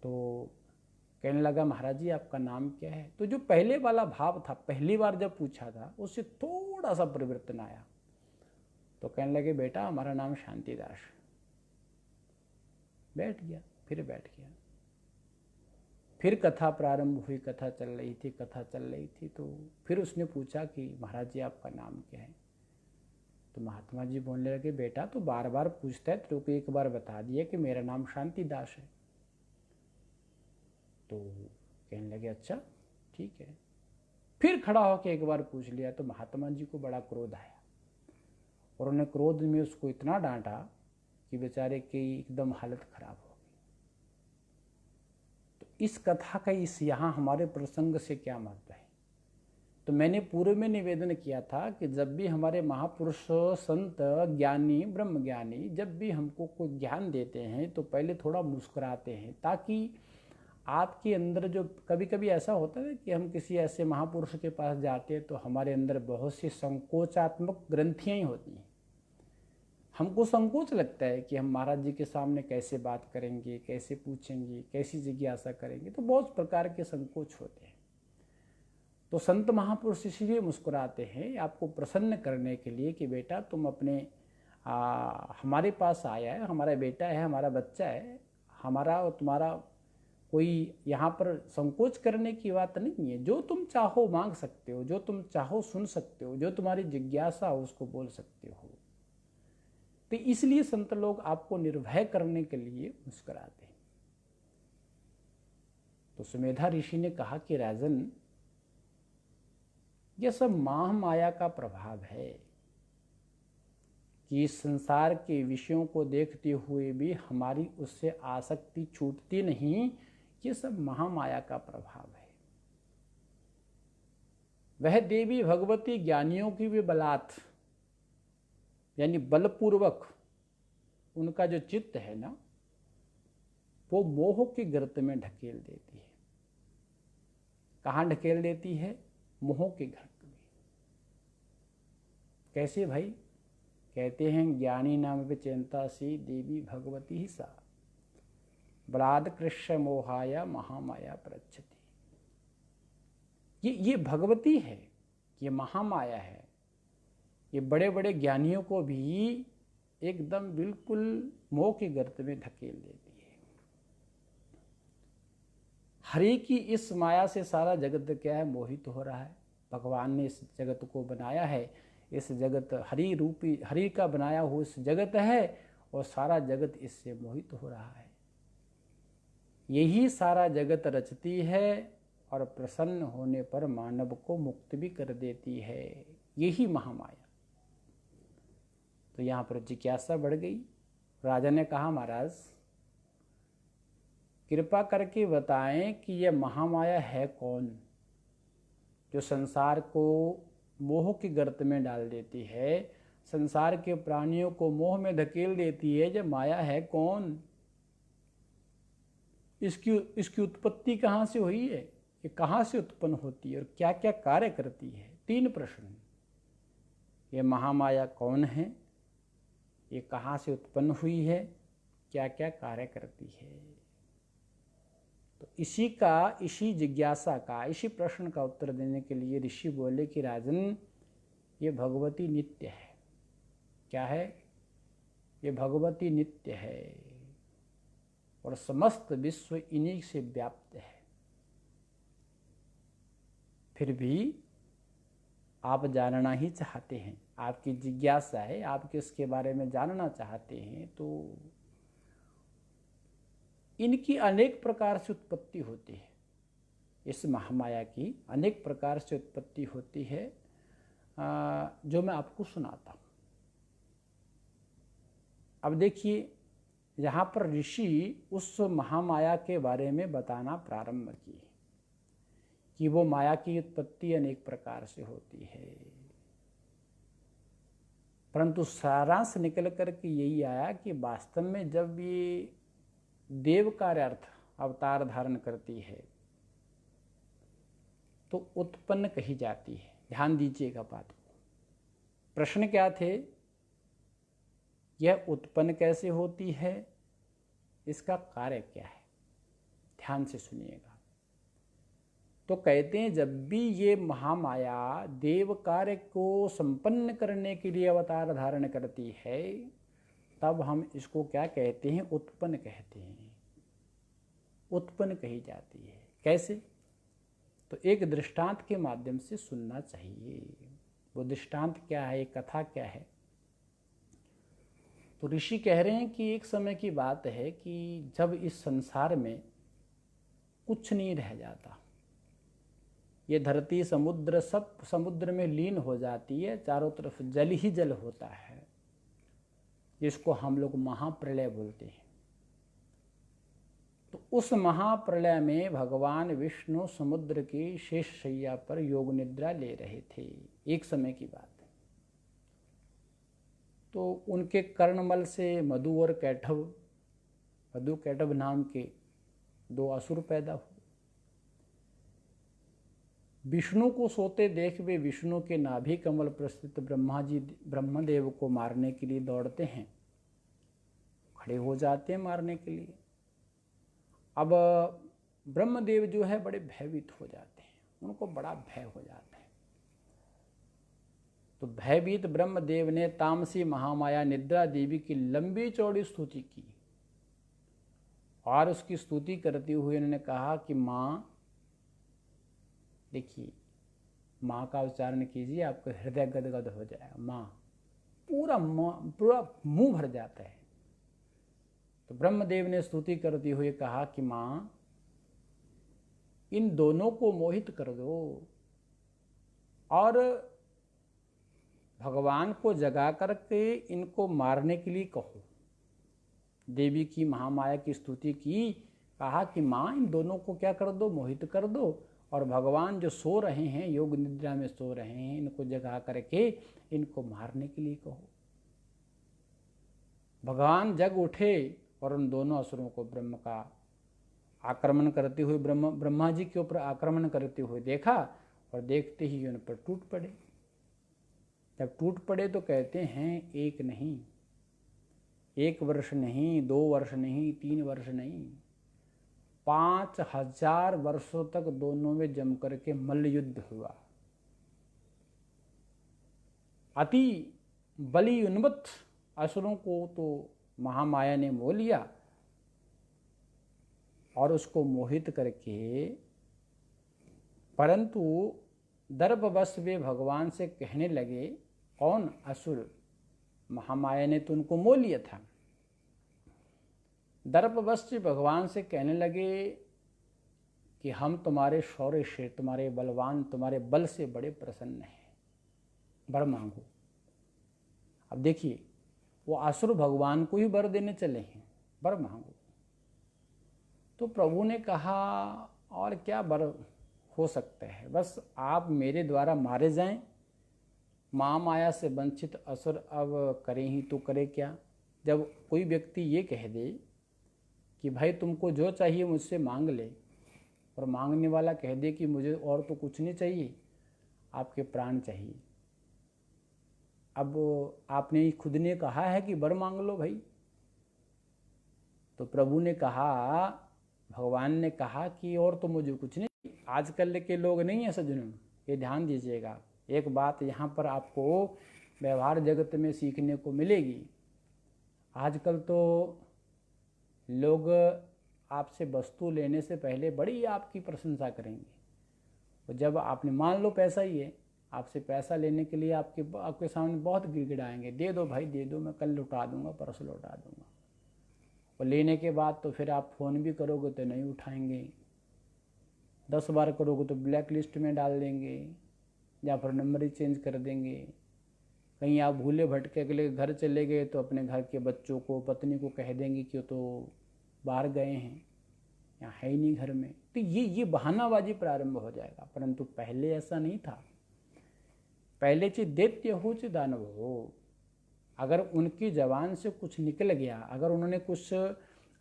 तो कहने लगा महाराज जी आपका नाम क्या है। तो जो पहले वाला भाव था, पहली बार जब पूछा था, उससे थोड़ा सा परिवर्तन आया। तो कहने लगे बेटा हमारा नाम शांतिदास। बैठ गया, फिर बैठ गया। फिर कथा प्रारंभ हुई, कथा चल रही थी। तो फिर उसने पूछा कि महाराज जी आपका नाम क्या है। तो महात्मा जी बोलने लगे बेटा तो बार बार पूछता है, तेरे को एक बार बता दिया कि मेरा नाम शांतिदास है। तो कहने लगे अच्छा ठीक है। फिर खड़ा होकर एक बार पूछ लिया। तो महात्मा जी को बड़ा क्रोध आया और उन्होंने क्रोध में उसको इतना डांटा कि बेचारे की एकदम हालत खराब हो गई। तो इस कथा का इस यहाँ हमारे प्रसंग से क्या महत्व है। तो मैंने पूर्व में निवेदन किया था कि जब भी हमारे महापुरुष, संत, ज्ञानी, ब्रह्म ज्ञानी जब भी हमको कोई ज्ञान देते हैं तो पहले थोड़ा मुस्कुराते हैं, ताकि आपके अंदर जो कभी कभी ऐसा होता है कि हम किसी ऐसे महापुरुष के पास जाते हैं तो हमारे अंदर बहुत सी संकोचात्मक ग्रंथियाँ ही होती हैं। हमको संकोच लगता है कि हम महाराज जी के सामने कैसे बात करेंगे, कैसे पूछेंगे, कैसी जिज्ञासा करेंगे, तो बहुत प्रकार के संकोच होते हैं। तो संत महापुरुष इसलिए मुस्कुराते हैं आपको प्रसन्न करने के लिए कि बेटा तुम अपने हमारे पास आया है, हमारा बेटा है, हमारा बच्चा है, हमारा और तुम्हारा कोई यहाँ पर संकोच करने की बात नहीं है। जो तुम चाहो मांग सकते हो, जो तुम चाहो सुन सकते हो, जो तुम्हारी जिज्ञासा हो उसको बोल सकते हो। तो इसलिए संत लोग आपको निर्भय करने के लिए मुस्कुराते हैं। तो सुमेधा ऋषि ने कहा कि राजन यह सब माह माया का प्रभाव है कि इस संसार के विषयों को देखते हुए भी हमारी उससे आसक्ति छूटती नहीं। ये सब महामाया का प्रभाव है। वह देवी भगवती ज्ञानियों की भी बलात् यानी बलपूर्वक उनका जो चित्त है ना, वो मोह के गर्त में ढकेल देती है। कहाँ ढकेल देती है? मोह के गर्त में। कैसे भाई? कहते हैं ज्ञानी नाम विचिंता सी देवी भगवती ही सा बलाद कृष्ण मोहाया महामाया प्रच्छति। ये भगवती है, ये महामाया है। ये बड़े बड़े ज्ञानियों को भी एकदम बिल्कुल मोह के गर्त में धकेल देती है। हरि की इस माया से सारा जगत क्या है? मोहित हो रहा है। भगवान ने इस जगत को बनाया है। इस जगत हरि रूपी, हरि का बनाया हुआ इस जगत है और सारा जगत इससे मोहित हो रहा है। यही सारा जगत रचती है और प्रसन्न होने पर मानव को मुक्त भी कर देती है। यही महामाया। तो यहाँ पर जिज्ञासा बढ़ गई। राजा ने कहा महाराज कृपा करके बताएं कि यह महामाया है कौन, जो संसार को मोह की गर्त में डाल देती है, संसार के प्राणियों को मोह में धकेल देती है। यह माया है कौन? इसकी उत्पत्ति कहाँ से हुई है? ये कहाँ से उत्पन्न होती है और क्या क्या कार्य करती है? 3 प्रश्न। ये महामाया कौन है? ये कहाँ से उत्पन्न हुई है? क्या क्या कार्य करती है? तो इसी जिज्ञासा का, इसी प्रश्न का उत्तर देने के लिए ऋषि बोले कि राजन ये भगवती नित्य है। क्या है? ये भगवती नित्य है और समस्त विश्व इन्हीं से व्याप्त है। फिर भी आप जानना ही चाहते हैं, आपकी जिज्ञासा है, आप किसके बारे में जानना चाहते हैं। तो इनकी अनेक प्रकार से उत्पत्ति होती है। इस महामाया की अनेक प्रकार से उत्पत्ति होती है, जो मैं आपको सुनाता हूँ। अब देखिए यहाँ पर ऋषि उस महामाया के बारे में बताना प्रारंभ किए कि वो माया की उत्पत्ति अनेक प्रकार से होती है, परंतु सारांश निकल कर के यही आया कि वास्तव में जब ये देव कार्यार्थ अवतार धारण करती है तो उत्पन्न कही जाती है। ध्यान दीजिएगा बात को। प्रश्न क्या थे? यह उत्पन्न कैसे होती है, इसका कार्य क्या है? ध्यान से सुनिएगा। तो कहते हैं जब भी ये महामाया देव कार्य को संपन्न करने के लिए अवतार धारण करती है, तब हम इसको क्या कहते हैं? उत्पन्न कहते हैं। उत्पन्न कही जाती है। कैसे? तो एक दृष्टांत के माध्यम से सुनना चाहिए। वो दृष्टांत क्या है, एक कथा क्या है? तो ऋषि कह रहे हैं कि एक समय की बात है कि जब इस संसार में कुछ नहीं रह जाता, ये धरती समुद्र सब समुद्र में लीन हो जाती है, चारों तरफ जल ही जल होता है, जिसको हम लोग महाप्रलय बोलते हैं। तो उस महाप्रलय में भगवान विष्णु समुद्र की शेष शैया पर योग निद्रा ले रहे थे। एक समय की बात है। तो उनके कर्णमल से मधु और कैटभ, मधु कैटभ नाम के दो असुर पैदा हुए। विष्णु को सोते देख वे विष्णु के नाभि कमल पर स्थित ब्रह्मदेव को मारने के लिए दौड़ते हैं, खड़े हो जाते हैं मारने के लिए। अब ब्रह्मदेव जो है बड़े भयभीत हो जाते हैं, उनको बड़ा भय हो जाता है। तो भयभीत ब्रह्मदेव ने तामसी महामाया निद्रा देवी की लंबी चौड़ी स्तुति की और उसकी स्तुति करते हुए उन्होंने कहा कि माँ, देखिए माँ का उच्चारण कीजिए, आपका हृदय गदगद हो जाएगा। माँ, पूरा मुंह भर जाता है। तो ब्रह्मदेव ने स्तुति करते हुए कहा कि माँ, इन दोनों को मोहित कर दो और भगवान को जगा करके इनको मारने के लिए कहो। देवी की महामाया की स्तुति की, कहा कि माँ, इन दोनों को क्या कर दो? मोहित कर दो, और भगवान जो सो रहे हैं, योग निद्रा में सो रहे हैं, इनको जगा करके इनको मारने के लिए कहो। भगवान जग उठे और उन दोनों असुरों को ब्रह्म का आक्रमण करते हुए, ब्रह्मा जी के ऊपर आक्रमण करते हुए देखा और देखते ही उन पर टूट पड़े। जब टूट पड़े तो कहते हैं एक नहीं, 1 वर्ष नहीं, 2 वर्ष नहीं, 3 वर्ष नहीं, 5000 वर्षों तक दोनों में जम करके मल्ल युद्ध हुआ। अति बलि उन्मत्त असुरों को तो महामाया ने मोह लिया और उसको मोहित करके, परंतु दर्पवश वे भगवान से कहने लगे, कौन? असुर। महामाया ने तो उनको मोह लिया था। दर्पवश भगवान से कहने लगे कि हम तुम्हारे शौर्य से, तुम्हारे बलवान, तुम्हारे बल से बड़े प्रसन्न हैं, वर मांगो। अब देखिए, वो असुर भगवान को ही वर देने चले हैं, वर मांगो। तो प्रभु ने कहा, और क्या वर हो सकता है, बस आप मेरे द्वारा मारे जाएं। महामाया से वंचित असुर अब करें ही तो करे क्या? जब कोई व्यक्ति ये कह दे कि भाई तुमको जो चाहिए मुझसे मांग ले, और मांगने वाला कह दे कि मुझे और तो कुछ नहीं चाहिए, आपके प्राण चाहिए। अब आपने खुद ने कहा है कि वर मांग लो भाई। तो प्रभु ने कहा, भगवान ने कहा कि और तो मुझे कुछ नहीं। आजकल के लोग नहीं है सज्जनों, ये ध्यान दीजिएगा। एक बात यहाँ पर आपको व्यवहार जगत में सीखने को मिलेगी। आजकल तो लोग आपसे वस्तु लेने से पहले बड़ी आपकी प्रशंसा करेंगे, और जब आपने, मान लो पैसा ही है, आपसे पैसा लेने के लिए आपके सामने बहुत गिड़गिड़ाएंगे, दे दो भाई दे दो, मैं कल लौटा दूंगा, परसों लौटा दूंगा। और लेने के बाद तो फिर आप फ़ोन भी करोगे तो नहीं उठाएंगे, 10 बार करोगे तो ब्लैक लिस्ट में डाल देंगे, या फिर नंबर ही चेंज कर देंगे। कहीं आप भूले भटके अगले घर चले गए तो अपने घर के बच्चों को, पत्नी को कह देंगे कि वो तो बाहर गए हैं, यहाँ है ही नहीं घर में। तो ये बहानाबाजी प्रारंभ हो जाएगा। परंतु पहले ऐसा नहीं था। पहले चीज दैत्य हो च दानव हो, अगर उनकी जबान से कुछ निकल गया, अगर उन्होंने कुछ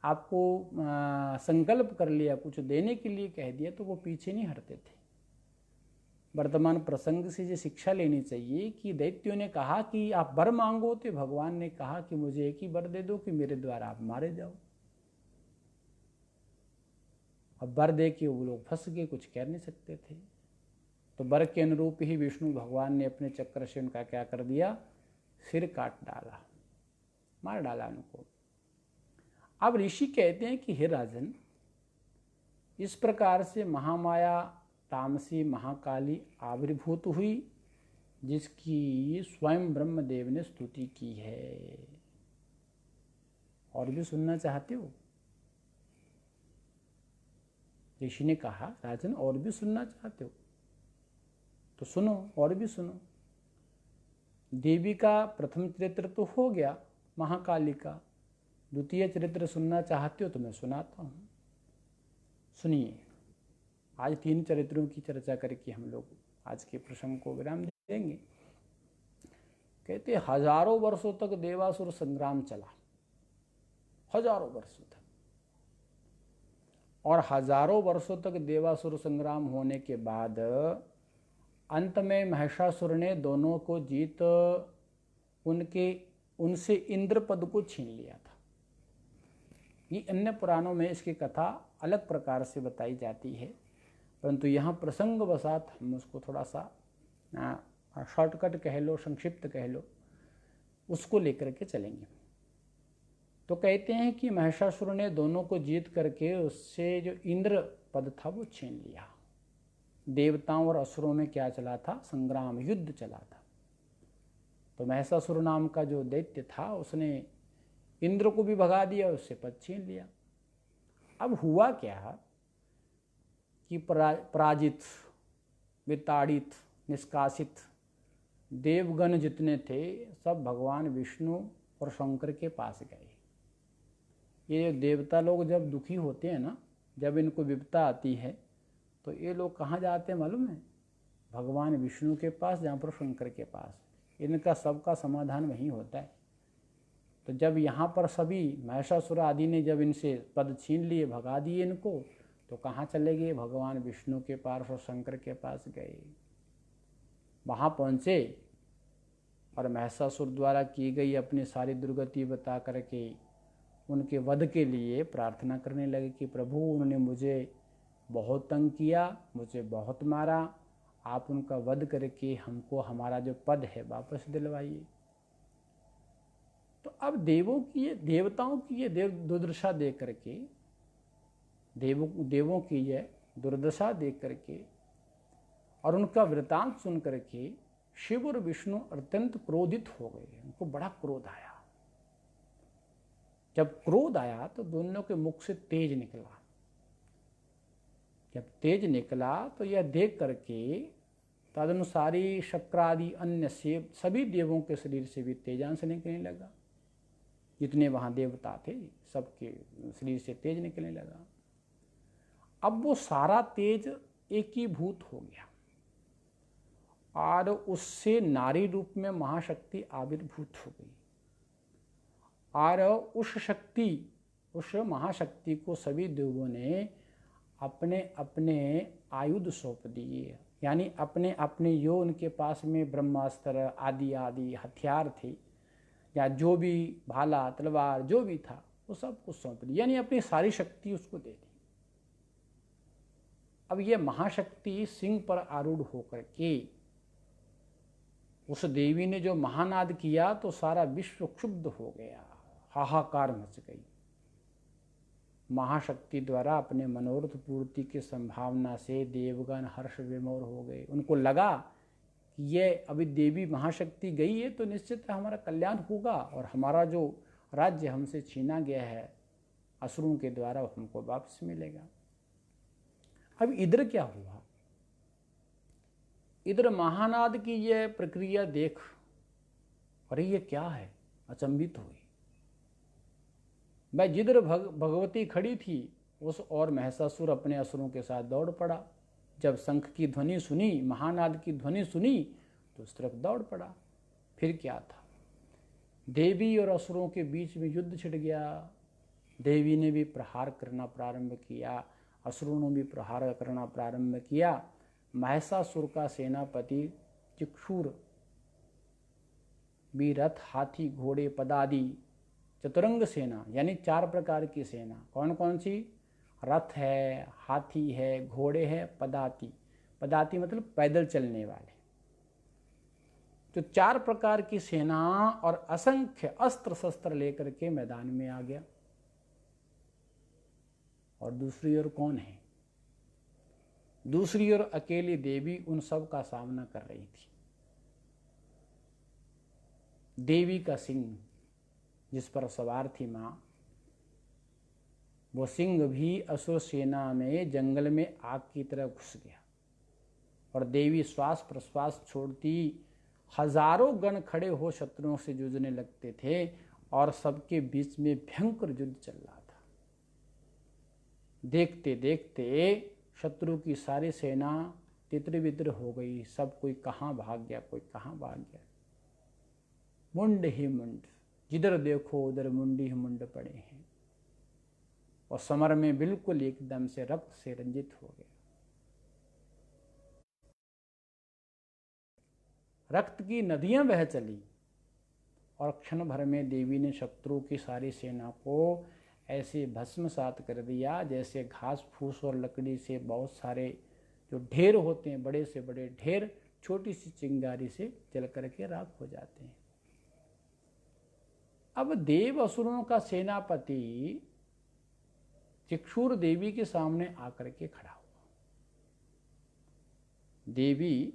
आपको संकल्प कर लिया, कुछ देने के लिए कह दिया, तो वो पीछे नहीं हटते थे। वर्तमान प्रसंग से ये शिक्षा लेनी चाहिए कि दैत्यों ने कहा कि आप वर मांगो, तो भगवान ने कहा कि मुझे एक ही वर दे दो कि मेरे द्वारा आप मारे जाओ। अब वर दे के वो लोग फंस गए, कुछ कह नहीं सकते थे। तो वर के अनुरूप ही विष्णु भगवान ने अपने चक्र से उनका क्या कर दिया, सिर काट डाला, मार डाला उनको। अब ऋषि कहते हैं कि हे राजन, इस प्रकार से महामाया तामसी महाकाली आविर्भूत हुई, जिसकी स्वयं ब्रह्मदेव ने स्तुति की है। और भी सुनना चाहते हो? ऋषि ने कहा, राजन और भी सुनना चाहते हो तो सुनो, और भी सुनो। देवी का प्रथम चरित्र तो हो गया, महाकाली का। द्वितीय चरित्र सुनना चाहते हो तो मैं सुनाता हूँ, सुनिए। आज 3 चरित्रों की चर्चा करके हम लोग आज के प्रसंग को विराम देंगे। कहते हजारों वर्षों तक देवासुर संग्राम चला, हजारों वर्षों तक। और हजारों वर्षों तक देवासुर संग्राम होने के बाद अंत में महिषासुर ने दोनों को जीत उनसे इंद्र पद को छीन लिया था। ये अन्य पुराणों में इसकी कथा अलग प्रकार से बताई जाती है, परंतु यहाँ प्रसंगवशात हम उसको थोड़ा सा शॉर्टकट कह लो, संक्षिप्त कह लो, उसको लेकर के चलेंगे। तो कहते हैं कि महिषासुर ने दोनों को जीत करके उससे जो इंद्र पद था वो छीन लिया। देवताओं और असुरों में क्या चला था, संग्राम, युद्ध चला था। तो महिषासुर नाम का जो दैत्य था उसने इंद्र को भी भगा दिया, उससे पद छीन लिया। अब हुआ क्या कि पराजित, विताड़ित, निष्कासित देवगण जितने थे सब भगवान विष्णु और शंकर के पास गए। ये देवता लोग जब दुखी होते हैं ना, जब इनको विपदा आती है तो ये लोग कहाँ जाते हैं मालूम है? भगवान विष्णु के पास, जहाँ पर शंकर के पास। इनका सबका समाधान वहीं होता है। तो जब यहाँ पर सभी महिषासुर आदि ने जब इनसे पद छीन लिए, भगा दिए इनको, तो कहाँ चले गए? भगवान विष्णु के पास और शंकर के पास गए। वहाँ पहुँचे और महिषासुर द्वारा की गई अपनी सारी दुर्गति बता करके उनके वध के लिए प्रार्थना करने लगे कि प्रभु, उन्होंने मुझे बहुत तंग किया, मुझे बहुत मारा, आप उनका वध करके हमको हमारा जो पद है वापस दिलवाइए। तो अब देवताओं की ये दुर्दशा देख करके, देवों की ये दुर्दशा देख करके और उनका वृतांत सुन करके शिव और विष्णु अत्यंत क्रोधित हो गए। उनको बड़ा क्रोध आया। जब क्रोध आया तो दोनों के मुख से तेज निकला। जब तेज निकला तो यह देख करके तदनुसारी शक्रादि अन्य से सभी देवों के शरीर से भी तेजांश निकलने लगा। जितने वहाँ देवता थे सबके शरीर से तेज निकलने लगा। अब वो सारा तेज एकीभूत हो गया और उससे नारी रूप में महाशक्ति आविर्भूत हो गई। और उस महाशक्ति को सभी देवों ने अपने अपने आयुध सौंप दिए। यानी अपने अपने जो उनके पास में ब्रह्मास्त्र आदि आदि हथियार थे, या जो भी भाला तलवार जो भी था, वो सब कुछ सौंप दिया। यानी अपनी सारी शक्ति उसको दे दी। अब ये महाशक्ति सिंह पर आरूढ़ होकर के उस देवी ने जो महानाद किया तो सारा विश्व क्षुब्ध हो गया, हाहाकार मच गई। महाशक्ति द्वारा अपने मनोरथ पूर्ति की संभावना से देवगण हर्ष विमोर हो गए। उनको लगा कि ये अभी देवी महाशक्ति गई है तो निश्चित हमारा कल्याण होगा और हमारा जो राज्य हमसे छीना गया है असुरों के द्वारा हमको वापस मिलेगा। अब इधर क्या हुआ? इधर महानाद की यह प्रक्रिया देख, अरे ये क्या है, अचंभित हुई। मैं जिधर भगवती खड़ी थी उस और महिषासुर अपने असुरों के साथ दौड़ पड़ा। जब शंख की ध्वनि सुनी, महानाद की ध्वनि सुनी तो उस तरफ दौड़ पड़ा। फिर क्या था? देवी और असुरों के बीच में युद्ध छिड़ गया। देवी ने भी प्रहार करना प्रारंभ किया, असुरों ने भी प्रहार करना प्रारंभ किया। महिषासुर का सेनापति चिक्षुर भी रथ, हाथी, घोड़े, पदादि चतुरंग सेना, यानी 4 प्रकार की सेना। कौन कौन सी? रथ है, हाथी है, घोड़े हैं, पदाती। पदाती मतलब पैदल चलने वाले। तो 4 प्रकार की सेना और असंख्य अस्त्र शस्त्र लेकर के मैदान में आ गया। और दूसरी ओर कौन है? दूसरी ओर अकेली देवी उन सब का सामना कर रही थी। देवी का सिंह जिस पर सवार थी मां, वो सिंह भी असुर सेना में जंगल में आग की तरह घुस गया। और देवी श्वास प्रश्वास छोड़ती, हजारों गण खड़े हो शत्रुओं से जूझने लगते थे और सबके बीच में भयंकर युद्ध चल रहा था। देखते देखते शत्रु की सारी सेना तितर बितर हो गई। सब कोई कहाँ भाग गया, कोई कहाँ भाग गया। मुंड ही मुंड, जिधर देखो उधर मुंड ही मुंड पड़े हैं। और समर में बिल्कुल एकदम से रक्त से रंजित हो गया। रक्त की नदियां बह चली और क्षण भर में देवी ने शत्रु की सारी सेना को ऐसे भस्मसात कर दिया जैसे घास फूस और लकड़ी से बहुत सारे जो ढेर होते हैं, बड़े से बड़े ढेर छोटी सी चिंगारी से जल करके राख हो जाते हैं। अब देव असुरों का सेनापति चिक्षुर देवी के सामने आकर के खड़ा हुआ। देवी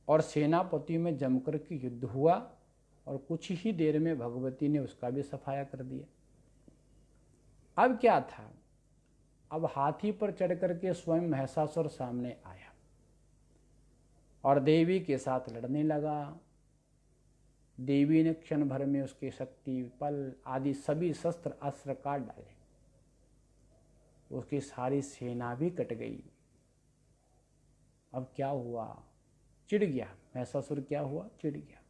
और सेनापति में जमकर के युद्ध हुआ और कुछ ही देर में भगवती ने उसका भी सफाया कर दिया। अब क्या था? अब हाथी पर चढ़ करके स्वयं महिषासुर सामने आया और देवी के साथ लड़ने लगा। देवी ने क्षण भर में उसकी शक्ति, पल आदि सभी शस्त्र अस्त्र काट डाले। उसकी सारी सेना भी कट गई। अब क्या हुआ? चिढ़ गया महिषासुर। क्या हुआ? चिढ़ गया।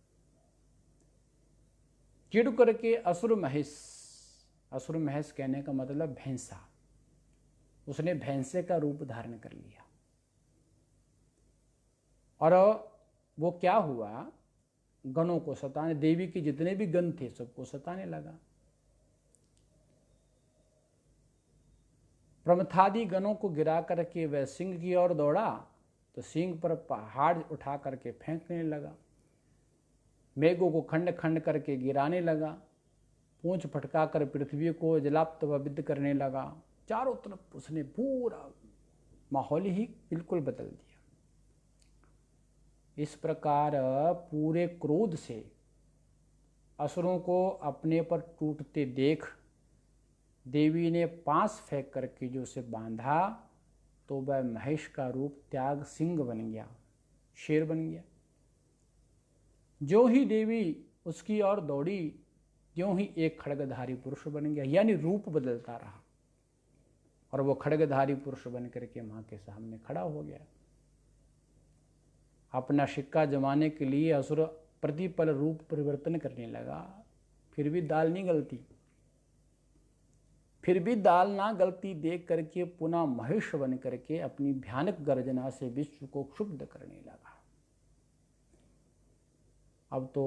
चिढ़ करके असुर महेश कहने का मतलब भैंसा, उसने भैंसे का रूप धारण कर लिया। और वो क्या हुआ? गणों को सताने, देवी के जितने भी गण थे सबको सताने लगा। प्रमथादि गणों को गिरा करके वह सिंह की ओर दौड़ा तो सिंह पर पहाड़ उठा करके फेंकने लगा। मेघों को खंड खंड करके गिराने लगा। पूंछ फटका कर पृथ्वी को जलाप्त व विद्ध करने लगा। चारों तरफ उसने पूरा माहौल ही बिल्कुल बदल दिया। इस प्रकार पूरे क्रोध से असुरों को अपने पर टूटते देख देवी ने पांस फेंक करके जो उसे बांधा तो वह महेश का रूप त्याग सिंह बन गया, शेर बन गया। जो ही देवी उसकी ओर दौड़ी त्यों ही एक खड्गधारी पुरुष बन गया, यानी रूप बदलता रहा। और वो खड्गधारी पुरुष बन करके मां के सामने खड़ा हो गया। अपना सिक्का जमाने के लिए असुर प्रतिपल रूप परिवर्तन करने लगा। फिर भी दाल नहीं गलती। फिर भी दाल ना गलती देख करके पुनः महेश बन करके अपनी भयानक गर्जना से विश्व को क्षुब्ध करने लगा। अब तो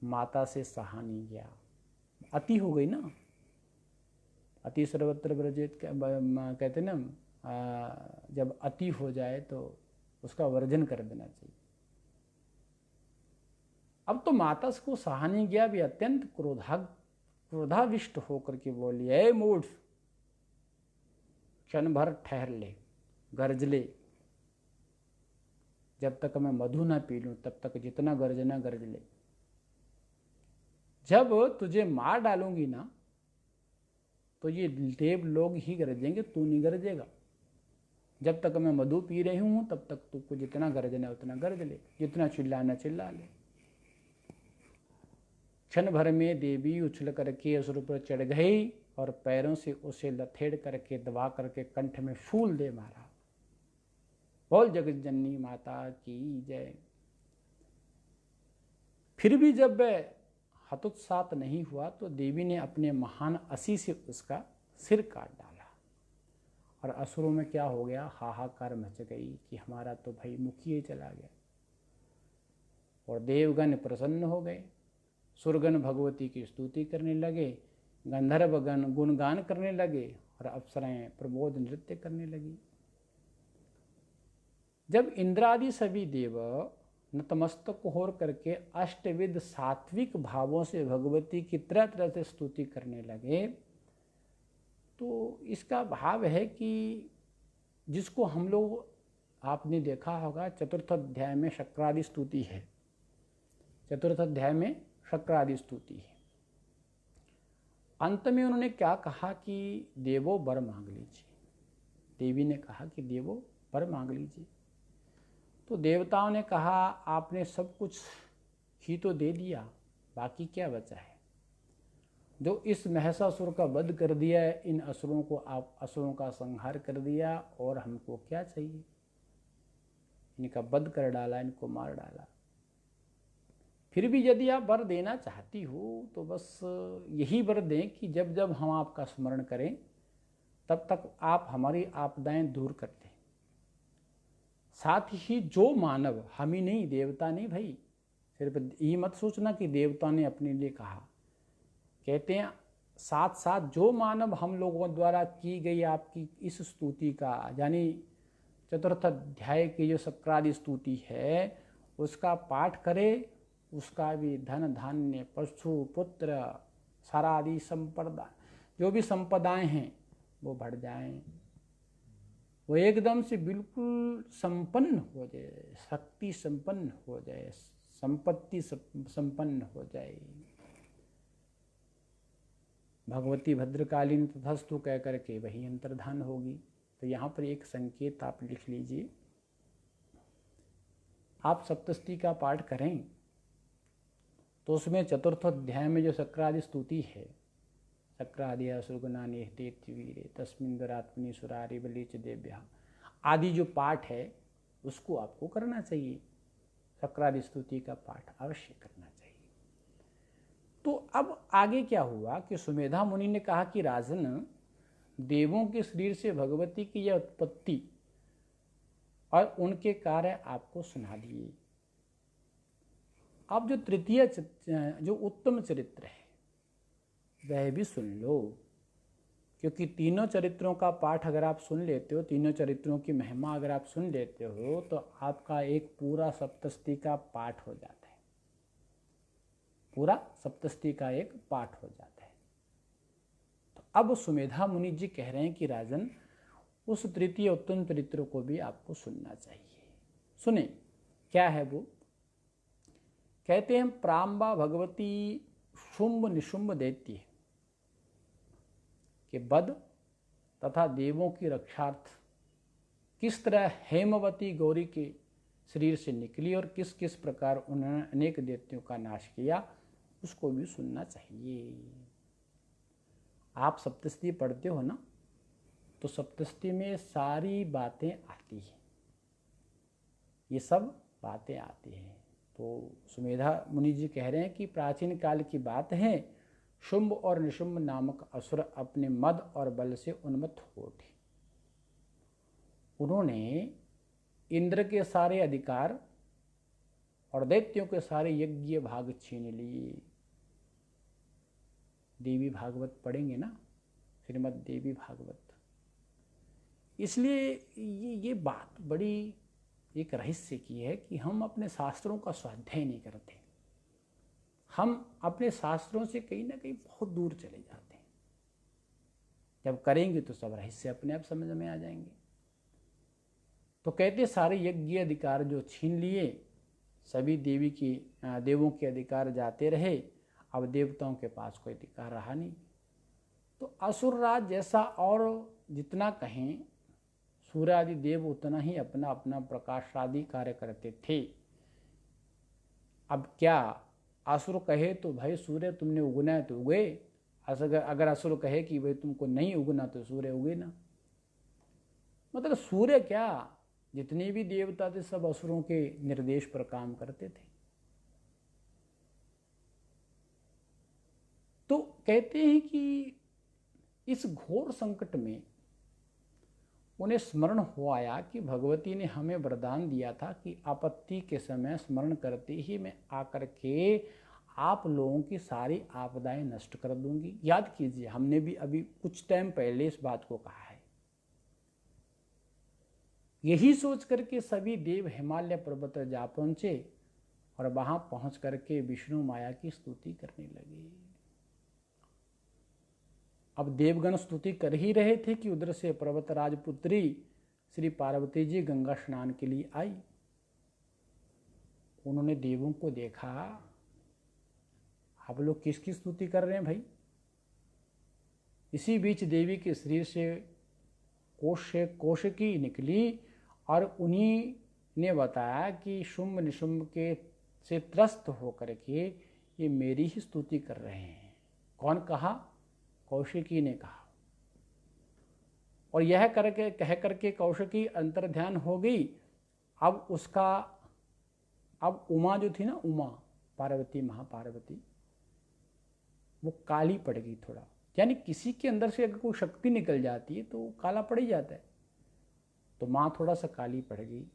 माता से सहा नहीं गया। अति हो गई ना। अति सर्वत्र ब्रजेत कहते ना, जब अति हो जाए तो उसका वर्जन कर देना चाहिए। अब तो माता को सहा नहीं गया, भी अत्यंत क्रोधाविष्ट होकर के बोली, ए मूढ़, क्षण भर ठहर ले, गर्ज ले। जब तक मैं मधु ना पी लूं तब तक जितना गर्जना गर्ज ले। जब तुझे मार डालूंगी ना तो ये देव लोग ही गरजेंगे, तू नहीं गरजेगा। जब तक मैं मधु पी रही हूं तब तक तुझको जितना गरजना है उतना गरज ले, जितना चिल्लाना चिल्ला ले। क्षण भर में देवी उछल करके असुर पर चढ़ गई और पैरों से उसे लथेड़ करके दबा करके कंठ में शूल दे मारा। बोल जगत जननी माता की जय। फिर भी जब वह हतोत्सात नहीं हुआ तो देवी ने अपने महान असी से उसका सिर काट डाला। और असुरों में क्या हो गया? हाहाकार मच गई कि हमारा तो भाई मुखिए चला गया। और देवगण प्रसन्न हो गए। सुरगण भगवती की स्तुति करने लगे, गंधर्वगण गुणगान करने लगे और अप्सराएं प्रमोद नृत्य करने लगी। जब इंद्रादि सभी देव नतमस्तक होर करके अष्टविध सात्विक भावों से भगवती की तरह तरह से स्तुति करने लगे, तो इसका भाव है कि जिसको हम लोग, आपने देखा होगा चतुर्थ अध्याय में शक्रादि स्तुति है, चतुर्थ अध्याय में शक्रादि स्तुति है। अंत में उन्होंने क्या कहा कि देवो वर मांग लीजिए, देवी ने कहा कि देवो वर मांग लीजिए। तो देवताओं ने कहा आपने सब कुछ ही तो दे दिया, बाकी क्या बचा है? जो इस महिषासुर का वध कर दिया है, इन असुरों को आप असुरों का संहार कर दिया, और हमको क्या चाहिए? इनका वध कर डाला, इनको मार डाला। फिर भी यदि आप वर देना चाहती हो तो बस यही वर दें कि जब जब हम आपका स्मरण करें तब तक आप हमारी आपदाएं दूर कर दें। साथ ही जो मानव, हम ही नहीं, देवता नहीं भाई, सिर्फ ये मत सोचना कि देवता ने अपने लिए कहा, कहते हैं साथ साथ जो मानव हम लोगों द्वारा की गई आपकी इस स्तुति का, यानी चतुर्थ अध्याय की जो शक्रादि स्तुति है उसका पाठ करे, उसका भी धन धान्य पशु पुत्र सारा आदि संपदा, जो भी संपदाएं हैं वो बढ़ जाएं, वो एकदम से बिल्कुल संपन्न हो जाए, शक्ति संपन्न हो जाए, संपत्ति संपन्न हो जाए। भगवती भद्रकालीन तथस्तु कह करके वही अंतर्धान होगी। तो यहाँ पर एक संकेत आप लिख लीजिए, आप सप्तशती का पाठ करें तो उसमें चतुर्थ अध्याय में जो शक्रादि स्तुति है, शक्रादि असुरगुणानि वीरे तस्मिंदरात्मनि सुरारि बलीच देव्या आदि जो पाठ है उसको आपको करना चाहिए, शक्रादि स्तुति का पाठ अवश्य करना चाहिए। तो अब आगे क्या हुआ कि सुमेधा मुनि ने कहा कि राजन, देवों के शरीर से भगवती की यह उत्पत्ति और उनके कार्य आपको सुना दिए। अब जो तृतीय जो उत्तम चरित्र है वह भी सुन लो, क्योंकि तीनों चरित्रों का पाठ अगर आप सुन लेते हो, तीनों चरित्रों की महिमा अगर आप सुन लेते हो तो आपका एक पूरा सप्तशती का पाठ हो जाता है, पूरा सप्तशती का एक पाठ हो जाता है। तो अब सुमेधा मुनि जी कह रहे हैं कि राजन, उस तृतीय उत्तम चरित्र को भी आपको सुनना चाहिए। सुने, क्या है वो? कहते हैं प्राम्बा भगवती शुंभ निशुंभ दैत्य के वध तथा देवों की रक्षार्थ किस तरह हेमवती गौरी के शरीर से निकली और किस किस प्रकार उन्होंने अनेक दैत्यों का नाश किया, उसको भी सुनना चाहिए। आप सप्तशती पढ़ते हो ना, तो सप्तशती में सारी बातें आती हैं, ये सब बातें आती हैं। तो सुमेधा मुनि जी कह रहे हैं कि प्राचीन काल की बात है, शुंभ और निशुंभ नामक असुर अपने मद और बल से उन्मत्त हो उठे। उन्होंने इंद्र के सारे अधिकार और दैत्यों के सारे यज्ञ भाग छीन लिए। देवी भागवत पढ़ेंगे ना, श्रीमद् देवी भागवत। इसलिए ये बात बड़ी एक रहस्य की है कि हम अपने शास्त्रों का स्वाध्याय नहीं करते, हम अपने शास्त्रों से कहीं ना कहीं बहुत दूर चले जाते हैं। जब करेंगे तो सब रहस्य अपने आप समझ में आ जाएंगे। तो कहते सारे यज्ञ अधिकार जो छीन लिए, सभी देवों के अधिकार जाते रहे, अब देवताओं के पास कोई अधिकार रहा नहीं। तो असुरराज जैसा और जितना कहें, सूर्य आदि देव उतना ही अपना अपना प्रकाश आदि कार्य करते थे। अब क्या असुर कहे तो भाई सूर्य तुमने उगना है तो उगे, अगर असुर कहे कि भाई तुमको नहीं उगना तो सूर्य उगे ना। मतलब सूर्य क्या, जितने भी देवता थे सब असुरों के निर्देश पर काम करते थे। तो कहते हैं कि इस घोर संकट में उन्हें स्मरण हो आया कि भगवती ने हमें वरदान दिया था कि आपत्ति के समय स्मरण करते ही मैं आकर के आप लोगों की सारी आपदाएं नष्ट कर दूंगी। याद कीजिए, हमने भी अभी कुछ टाइम पहले इस बात को कहा है। यही सोच करके सभी देव हिमालय पर्वत पर जा पहुंचे और वहां पहुंच करके विष्णु माया की स्तुति करने लगे। अब देवगण स्तुति कर ही रहे थे कि उधर से पर्वतराज पुत्री श्री पार्वती जी गंगा स्नान के लिए आई। उन्होंने देवों को देखा, आप लोग किसकी स्तुति कर रहे हैं भाई। इसी बीच देवी के शरीर से कोशिकी निकली और उन्हीं ने बताया कि शुंभ निशुंभ के से त्रस्त होकर के ये मेरी ही स्तुति कर रहे हैं। कौन कहा? कौशिकी ने कहा। और यह करके कह करके कौशिकी अंतर्ध्यान हो गई। अब उमा जो थी ना, उमा पार्वती महापार्वती, वो काली पड़ गई थोड़ा। यानी किसी के अंदर से अगर कोई शक्ति निकल जाती है तो काला पड़ ही जाता है। तो माँ थोड़ा सा काली पड़ गई,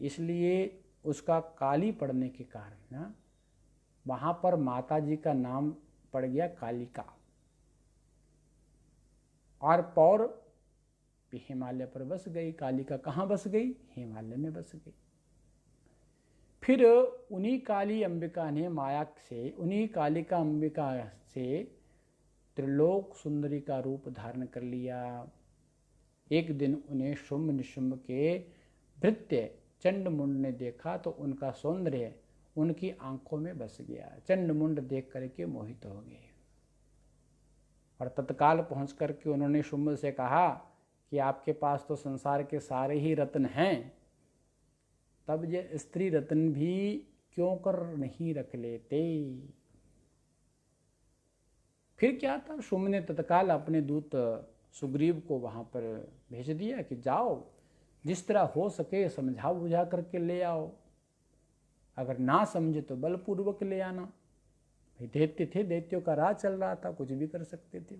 इसलिए उसका काली पड़ने के कारण ना वहाँ पर माता जी का नाम पड़ गया कालिका। और पौर हिमालय पर बस गई। कालिका कहाँ बस गई? हिमालय में बस गई। फिर उन्हीं काली अंबिका ने उन्हीं कालिका अंबिका से त्रिलोक सुंदरी का रूप धारण कर लिया। एक दिन उन्हें शुंभ निशुंभ के भृत्य चंडमुंड ने देखा तो उनका सौंदर्य उनकी आंखों में बस गया। चंडमुंड देख करके मोहित हो गए और तत्काल पहुंच करके उन्होंने शुंभ से कहा कि आपके पास तो संसार के सारे ही रत्न हैं, तब ये स्त्री रत्न भी क्यों कर नहीं रख लेते। फिर क्या था, शुंभ ने तत्काल अपने दूत सुग्रीव को वहां पर भेज दिया कि जाओ, जिस तरह हो सके समझा बुझा करके ले आओ, अगर ना समझे तो बलपूर्वक ले आना। भाई दैत्य थे, दैत्यों का राज चल रहा था, कुछ भी कर सकते थे।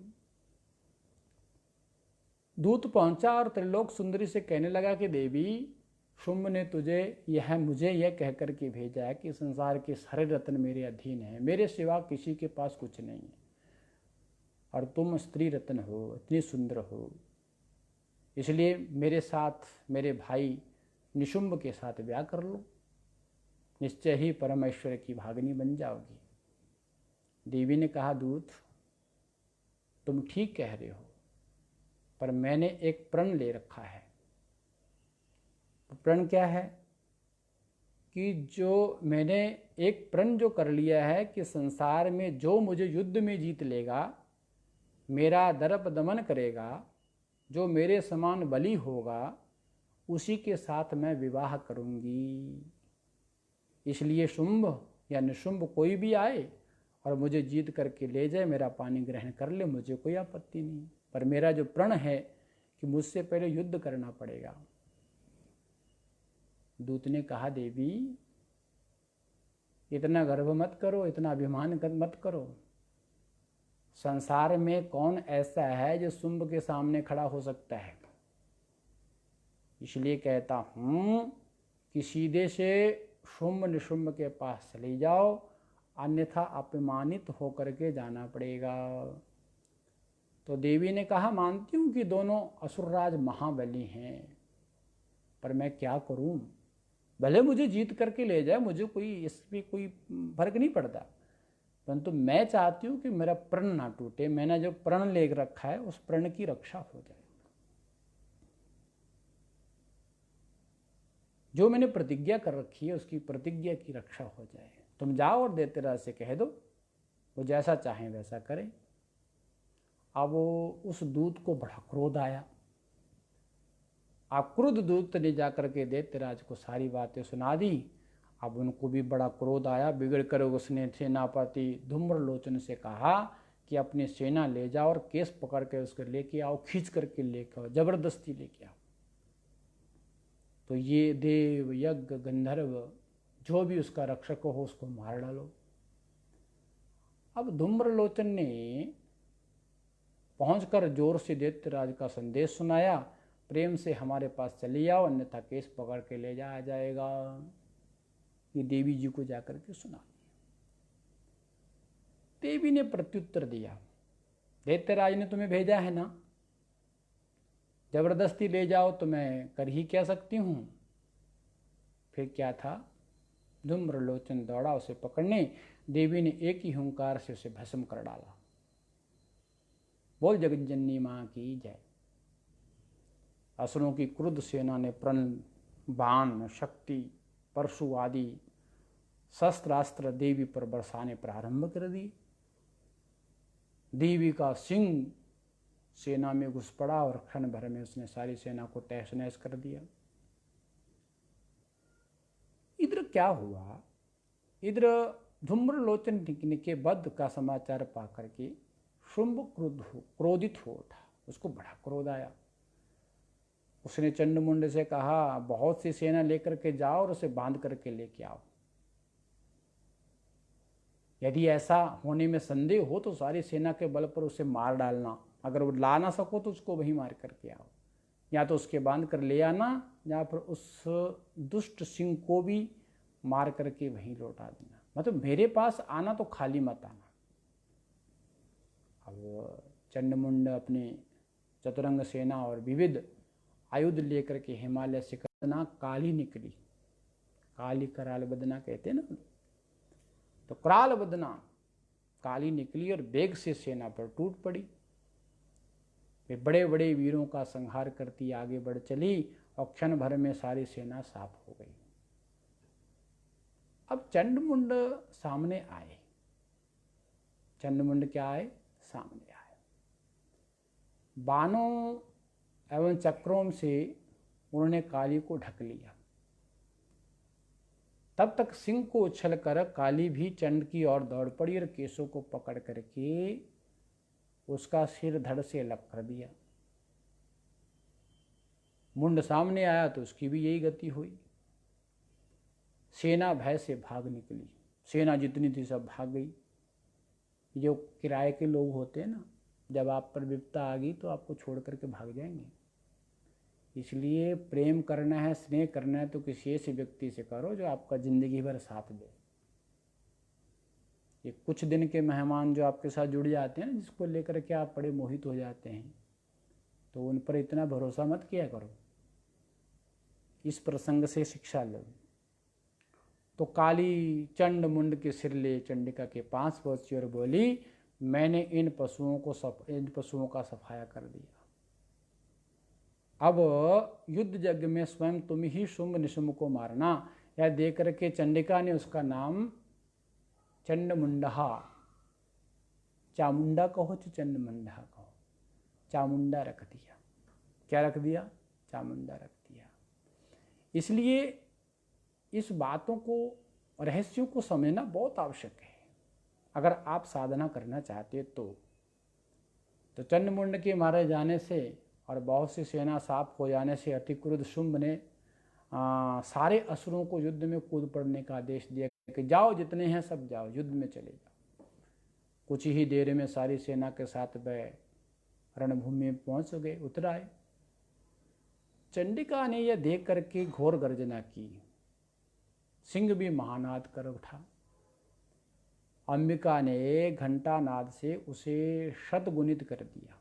दूत पहुंचा और त्रिलोक सुंदरी से कहने लगा कि देवी, शुंभ ने मुझे यह कह करके भेजा है कि संसार के सारे रत्न मेरे अधीन हैं, मेरे सिवा किसी के पास कुछ नहीं है, और तुम स्त्री रत्न हो, इतनी सुंदर हो, इसलिए मेरे साथ मेरे भाई निशुंभ के साथ ब्याह कर लो, निश्चय ही परमेश्वर की भागनी बन जाओगी। देवी ने कहा, दूत तुम ठीक कह रहे हो, पर मैंने एक प्रण ले रखा है। प्रण क्या है? कि जो मैंने एक प्रण जो कर लिया है कि संसार में जो मुझे युद्ध में जीत लेगा, मेरा दर्प दमन करेगा, जो मेरे समान बली होगा, उसी के साथ मैं विवाह करूंगी। इसलिए शुंभ या निशुंभ कोई भी आए और मुझे जीत करके ले जाए, मेरा पानी ग्रहण कर ले, मुझे कोई आपत्ति नहीं। पर मेरा जो प्रण है कि मुझसे पहले युद्ध करना पड़ेगा। दूत ने कहा, देवी इतना गर्व मत करो, इतना अभिमान मत करो। संसार में कौन ऐसा है जो शुंभ के सामने खड़ा हो सकता है? इसलिए कहता हूं कि सीधे से शुंभ निशुंभ के पास चले जाओ, अन्यथा अपमानित होकर के जाना पड़ेगा। तो देवी ने कहा, मानती हूं कि दोनों असुरराज महाबली हैं, पर मैं क्या करूं? भले मुझे जीत करके ले जाए, मुझे कोई इसमें कोई फर्क नहीं पड़ता, परंतु मैं चाहती हूं कि मेरा प्रण ना टूटे। मैंने जो प्रण ले रखा है उस प्रण की रक्षा हो जाए, जो मैंने प्रतिज्ञा कर रखी है उसकी प्रतिज्ञा की रक्षा हो जाए। तुम जाओ और दैत्यराज से कह दो, वो जैसा चाहें वैसा करें। अब उस दूत को बड़ा क्रोध आया। आक्रुद्ध दूत ने जाकर के दैत्यराज को सारी बातें सुना दी। अब उनको भी बड़ा क्रोध आया। बिगड़ कर उसने सेनापति धूम्रलोचन से कहा कि अपनी सेना ले जाओ और केस पकड़ के उसको लेके आओ, खींच करके लेके आओ, जबरदस्ती लेके आओ। तो ये देव यज्ञ गंधर्व जो भी उसका रक्षक हो उसको मार डालो। अब धूम्रलोचन ने पहुंचकर जोर से दैत्यराज का संदेश सुनाया, प्रेम से हमारे पास चले आओ, अन्यथा केस पकड़ के ले जाया जाएगा। ये देवी जी को जाकर के सुना दिया। देवी ने प्रत्युत्तर दिया, दैत्यराज ने तुम्हें भेजा है ना, जबरदस्ती ले जाओ तो मैं कर ही क्या सकती हूँ। फिर क्या था, धूम्रलोचन दौड़ा उसे पकड़ने, देवी ने एक ही हुंकार से उसे भस्म कर डाला। बोल जगज्जननी मां की जय। असुरों की क्रुद्ध सेना ने प्रण, बाण, शक्ति, परशु आदि शस्त्रास्त्र देवी पर बरसाने प्रारंभ कर दिए। देवी का सिंह सेना में घुस पड़ा और क्षण भर में उसने सारी सेना को तहस नहस कर दिया। इधर क्या हुआ, इधर धूम्रलोचन के वध का समाचार पाकर के शुंभ क्रोधित हो उठा, उसको बड़ा क्रोध आया। उसने चंडमुंड से कहा, बहुत सी सेना लेकर के जाओ और उसे बांध करके लेके आओ। यदि ऐसा होने में संदेह हो तो सारी सेना के बल पर उसे मार डालना, अगर वो ला ना सको तो उसको वहीं मार करके आओ, या तो उसके बांध कर ले आना, या फिर उस दुष्ट सिंह को भी मार करके वहीं लौटा देना। मतलब मेरे पास आना तो खाली मत आना। अब चंडमुंड अपनी चतुरंग सेना और विविध आयुध लेकर के हिमालय से बदना काली निकली। काली कराल बदना कहते हैं ना, तो कराल बदना काली निकली और वेग से सेना पर टूट पड़ी। वे बड़े बड़े वीरों का संहार करती आगे बढ़ चली और क्षण भर में सारी सेना साफ हो गई। अब चंडमुंड सामने आए। चंडमुंड क्या आए, सामने आए। बाणों एवं चक्रों से उन्होंने काली को ढक लिया। तब तक सिंह को उछल कर काली भी चंड की ओर दौड़ पड़ी और केशों को पकड़ करके उसका सिर धड़ से अलग कर दिया। मुंड सामने आया तो उसकी भी यही गति हुई। सेना भय से भाग निकली। सेना जितनी थी सब भाग गई। जो किराए के लोग होते हैं ना, जब आप पर विपदा आ गई तो आपको छोड़ करके भाग जाएंगे। इसलिए प्रेम करना है, स्नेह करना है तो किसी ऐसे व्यक्ति से करो जो आपका जिंदगी भर साथ दे। ये कुछ दिन के मेहमान जो आपके साथ जुड़ जाते हैं ना, जिसको लेकर के आप बड़े मोहित हो जाते हैं, तो उन पर इतना भरोसा मत किया करो। इस प्रसंग से शिक्षा लो। तो काली चंड मुंड के सिर ले चंडिका के पास पहुंची और बोली, मैंने इन पशुओं का सफाया कर दिया। अब युद्ध यज्ञ में स्वयं तुम ही शुंभ निशुंभ को मारना। यह देख करके चंडिका ने उसका नाम चंडमुंडहा, चामुंडा कहो तो चंडमुंडहा कहो, चामुंडा रख दिया। क्या रख दिया, चामुंडा रख दिया। इसलिए इस बातों को, रहस्यों को समझना बहुत आवश्यक है अगर आप साधना करना चाहते तो चंडमुंड के मारे जाने से और बहुत सी सेना साफ हो जाने से अति क्रुद्ध शुंभ ने सारे असुरों को युद्ध में कूद पड़ने का आदेश दिया कि जाओ, जितने हैं सब जाओ, युद्ध में चले जाओ। कुछ ही देर में सारी सेना के साथ वह रणभूमि में पहुंच गए, उतर आए। चंडिका ने यह देख करके घोर गर्जना की। सिंह भी महानाद कर उठा। अंबिका ने घंटा नाद से उसे शतगुणित कर दिया।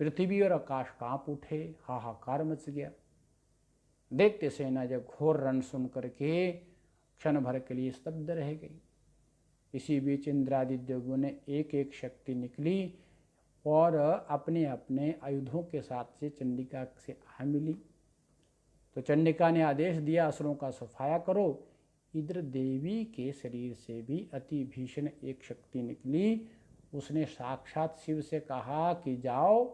पृथ्वी और आकाश कांप उठे, हाहाकार मच गया। देखते सेना जब घोर रण सुन करके क्षण भर के लिए स्तब्ध रह गई। इसी बीच इंद्रादि देवों ने एक एक शक्ति निकली और अपने अपने आयुधों के साथ से चंडिका से आ मिली। तो चंडिका ने आदेश दिया, असुरों का सफाया करो। इधर देवी के शरीर से भी अति भीषण एक शक्ति निकली। उसने साक्षात शिव से कहा कि जाओ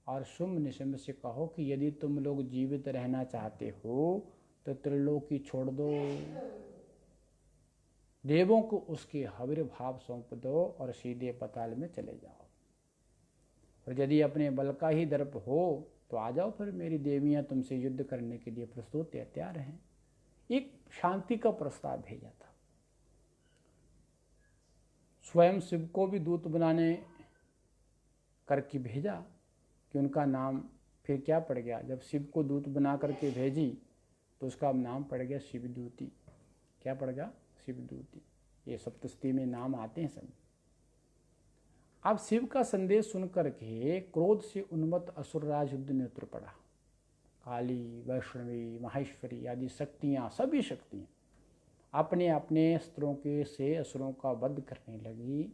और शुंभ निशुंभ से कहो कि यदि तुम लोग जीवित रहना चाहते हो तो त्रिलोकी छोड़ दो, देवों को उसके हविर भाव सौंप दो और सीधे पाताल में चले जाओ। और यदि अपने बल का ही दर्प हो तो आ जाओ, फिर मेरी देवियां तुमसे युद्ध करने के लिए प्रस्तुत तैयार हैं। एक शांति का प्रस्ताव भेजा था। स्वयं शिव को भी दूत बनाने करके भेजा कि उनका नाम फिर क्या पड़ गया। जब शिव को दूत बना करके भेजी तो उसका नाम पड़ गया शिवदूती। क्या पड़ गया, शिवदूती। ये सप्तशती में नाम आते हैं सब। अब शिव का संदेश सुनकर के क्रोध से उन्मत्त असुरराज युद्ध में उतर पड़ा। काली, वैष्णवी, माहेश्वरी आदि शक्तियाँ, सभी शक्तियाँ अपने अपने अस्त्रों के से असुरों का वध करने लगी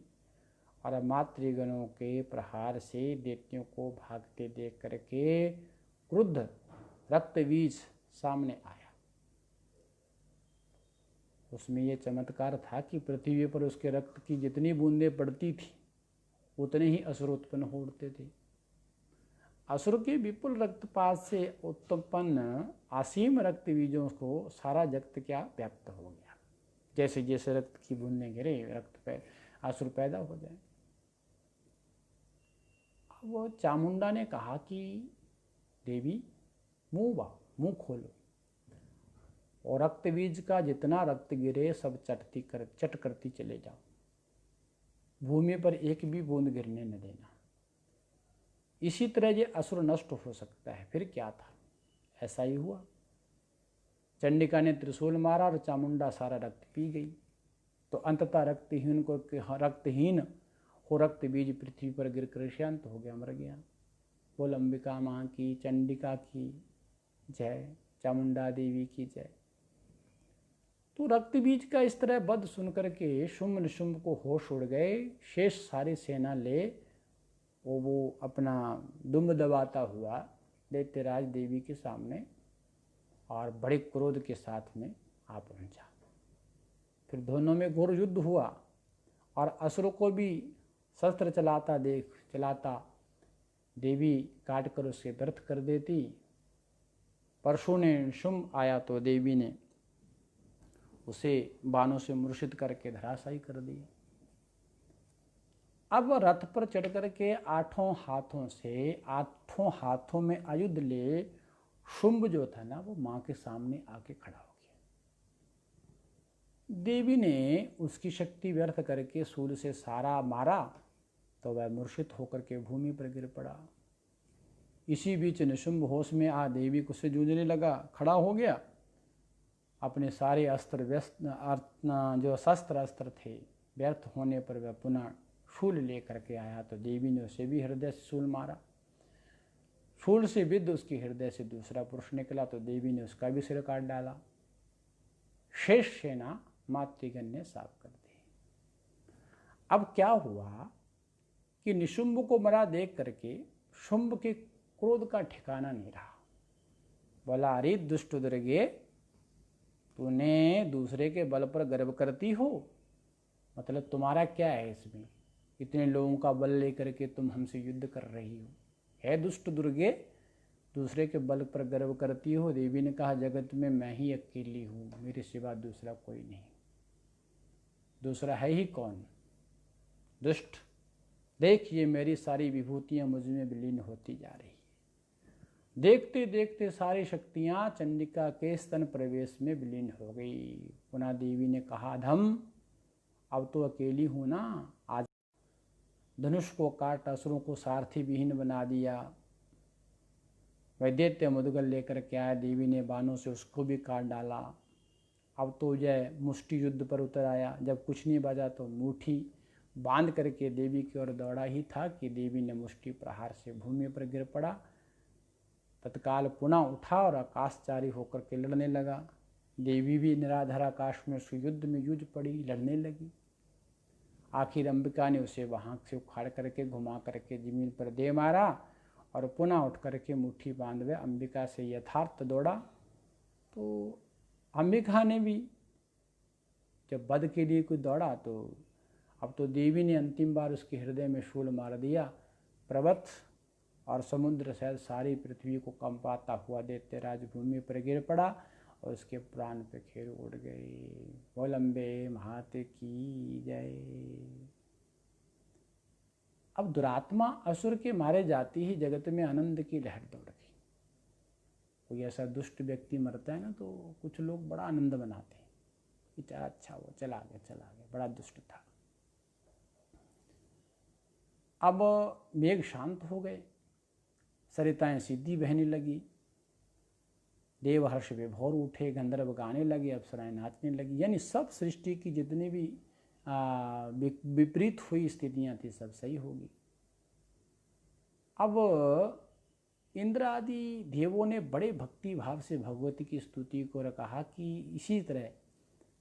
और मातृगणों के प्रहार से दैत्यों को भागते देख करके क्रुद्ध रक्तबीज सामने आया। उसमें यह चमत्कार था कि पृथ्वी पर उसके रक्त की जितनी बूंदें पड़ती थी उतने ही असुर उत्पन्न हो उठते थे। असुर के विपुल रक्तपात से उत्पन्न असीम रक्त बीजों को सारा जगत क्या व्याप्त हो गया। जैसे जैसे रक्त की बूंदें गिरे असुर पैदा हो जाए। वो चामुंडा ने कहा कि देवी मुंह खोलो और रक्त बीज का जितना रक्त गिरे सब चट करती चले जाओ, भूमि पर एक भी बूंद गिरने न देना। इसी तरह ये असुर नष्ट हो सकता है। फिर क्या था, ऐसा ही हुआ। चंडिका ने त्रिशूल मारा और चामुंडा सारा रक्त पी गई। तो अंततः रक्तहीन हो रक्त बीज पृथ्वी पर गिरकर शांत हो गया, मर गया। बोल अंबिका माँ की, चंडिका की जय, चामुंडा देवी की जय। तो रक्त बीज का इस तरह वध सुनकर के शुंभ निशुंभ को होश उड़ गए। शेष सारी सेना ले वो अपना दुम दबाता हुआ दैत्यराज देवी के सामने और बड़े क्रोध के साथ में आ पहुंचा। फिर दोनों में घोर युद्ध हुआ और असुर को भी शस्त्र चलाता देवी काट कर उसके व्यर्थ कर देती। परशु ने शुंभ आया तो देवी ने उसे बाणों से मूर्छित करके धराशायी कर दिया। अब रथ पर चढ़ करके आठों हाथों में आयुध ले शुंभ जो था ना वो मां के सामने आके खड़ा हो गया। देवी ने उसकी शक्ति व्यर्थ करके शूल से सारा मारा तो वह मूर्छित होकर के भूमि पर गिर पड़ा। इसी बीच निशुंभ होश में आ देवी को से जूझने लगा, खड़ा हो गया। अपने सारे जो शस्त्र अस्त्र थे व्यर्थ होने पर वह पुनः शूल लेकर के आया तो देवी ने उसे भी हृदय से शूल मारा। शूल से विद्ध उसके हृदय से दूसरा पुरुष निकला तो देवी ने उसका भी सिर काट डाला। शेष सेना मातृगण ने साफ कर दी। अब क्या हुआ कि निशुंभ को मरा देख करके शुंभ के क्रोध का ठिकाना नहीं रहा। बोला, अरे दुष्ट दुर्गे, तूने दूसरे के बल पर गर्व करती हो, मतलब तुम्हारा क्या है इसमें, इतने लोगों का बल लेकर के तुम हमसे युद्ध कर रही हो। है दुष्ट दुर्गे, दूसरे के बल पर गर्व करती हो। देवी ने कहा, जगत में मैं ही अकेली हूँ, मेरे सिवा दूसरा कोई नहीं। दूसरा है ही कौन? दुष्ट, देख ये मेरी सारी विभूतियाँ मुझ में विलीन होती जा रही है। देखते देखते सारी शक्तियाँ चंडिका के स्तन प्रवेश में विलीन हो गई। पुनः देवी ने कहा, धम, अब तो अकेली हूँ ना, आज धनुष को काट असुरों को सारथी विहीन बना दिया। वैद्यत्य मुदगल लेकर के आया, देवी ने बाणों से उसको भी काट डाला। अब तो जय मुष्टि युद्ध पर उतर आया। जब कुछ नहीं बचा तो मुट्ठी बांध करके देवी की ओर दौड़ा ही था कि देवी ने मुष्टि प्रहार से भूमि पर गिर पड़ा। तत्काल पुनः उठा और आकाशचारी होकर के लड़ने लगा। देवी भी निराधार आकाश में उस युद्ध में जूझ पड़ी, लड़ने लगी। आखिर अंबिका ने उसे वहाँ से उखाड़ करके घुमा करके जमीन पर दे मारा और पुनः उठ करके मुट्ठी बांध वे अंबिका से यथार्थ दौड़ा। तो अंबिका ने भी जब वध के लिए कोई दौड़ा तो अब तो देवी ने अंतिम बार उसके हृदय में शूल मार दिया। पर्वत और समुद्र सहित सारी पृथ्वी को कंपाता हुआ दैत्यराज भूमि पर गिर पड़ा और उसके प्राण पे खेर उड़ गए। बोल अम्बे महाते की जय। अब दुरात्मा असुर के मारे जाती ही जगत में आनंद की लहर दौड़ गई। कोई ऐसा दुष्ट व्यक्ति मरता है ना तो कुछ लोग बड़ा आनंद मनाते हैं कि चला अच्छा वो चला गया, बड़ा दुष्ट था। अब मेघ शांत हो गए, सरिताएं सीधी बहने लगी, देव हर्ष विभोर उठे, गंधर्व गाने लगे, अप्सराएं नाचने लगी। यानी सब सृष्टि की जितनी भी विपरीत हुई स्थितियां थी सब सही होगी। अब इंद्र आदि देवों ने बड़े भक्ति भाव से भगवती की स्तुति को कहा कि इसी तरह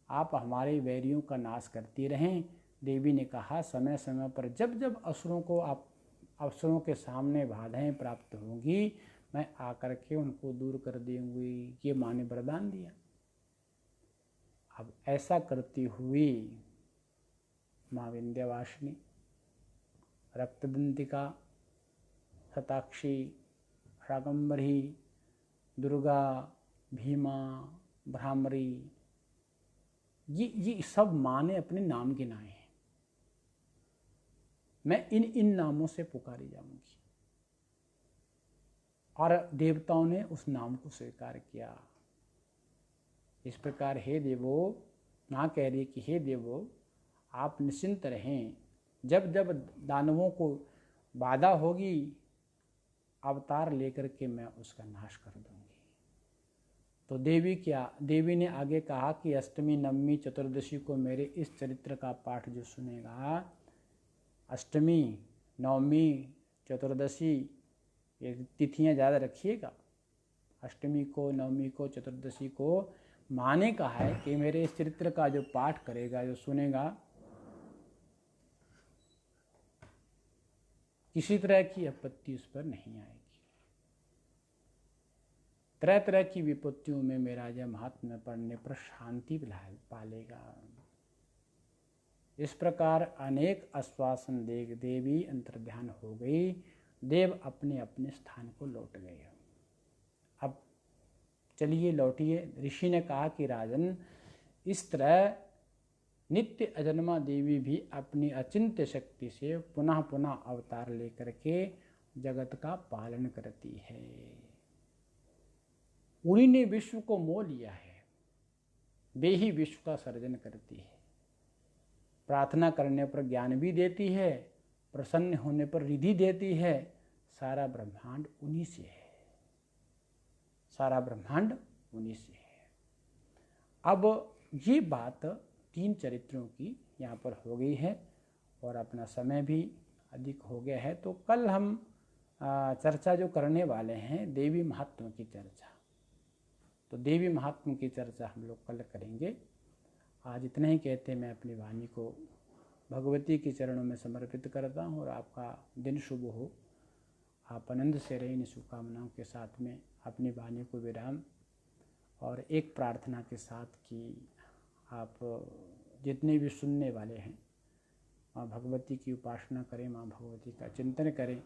आप हमारे वैरियों का नाश करती रहें। देवी ने कहा समय समय पर जब जब असुरों के सामने बाधाएं प्राप्त होंगी मैं आकर के उनको दूर कर दूंगी। ये माँ ने वरदान दिया। अब ऐसा करती हुई माँ विंध्यवासिनी, रक्तदंतिका, शताक्षी, शाकंभरी, दुर्गा, भीमा, भ्रामरी, ये सब माँ ने अपने नाम गिनाए हैं। मैं इन नामों से पुकारी जाऊंगी। और देवताओं ने उस नाम को स्वीकार किया। इस प्रकार हे देवो, माँ कह रही कि हे देवो आप निश्चिंत रहें, जब जब दानवों को बाधा होगी अवतार लेकर के मैं उसका नाश कर दूंगी। तो देवी ने आगे कहा कि अष्टमी, नवमी, चतुर्दशी को मेरे इस चरित्र का पाठ जो सुनेगा, अष्टमी, नवमी, चतुर्दशी, ये तिथियां ज़्यादा रखिएगा। अष्टमी को, नवमी को, चतुर्दशी को माँ ने कहा है कि मेरे इस चरित्र का जो पाठ करेगा, जो सुनेगा, किसी तरह की आपत्ति उस पर नहीं आएगी। तरह तरह की विपत्तियों में मेरा यह महात्म्य पढ़ने पर शांति पालेगा। इस प्रकार अनेक आश्वासन देख देवी अंतर्ध्यान हो गई। देव अपने अपने स्थान को लौट गए। अब चलिए लौटिए। ऋषि ने कहा कि राजन, इस तरह नित्य अजन्मा देवी भी अपनी अचिंत्य शक्ति से पुनः पुनः अवतार लेकर के जगत का पालन करती है। उन्हीं ने विश्व को मोह लिया है, वे ही विश्व का सर्जन करती है। प्रार्थना करने पर ज्ञान भी देती है, प्रसन्न होने पर रिद्धि देती है। सारा ब्रह्मांड उन्हीं से है, सारा ब्रह्मांड उन्हीं से है। अब ये बात 3 चरित्रों की यहाँ पर हो गई है और अपना समय भी अधिक हो गया है। तो कल हम चर्चा जो करने वाले हैं देवी महात्म्य की चर्चा, तो देवी महात्म्य की चर्चा हम लोग कल करेंगे। आज इतना ही कहते मैं अपनी वाणी को भगवती के चरणों में समर्पित करता हूँ और आपका दिन शुभ हो। आप आनंद से रहें इन शुभकामनाओं के साथ में अपनी वाणी को विराम और एक प्रार्थना के साथ कि आप जितने भी सुनने वाले हैं माँ भगवती की उपासना करें, माँ भगवती का चिंतन करें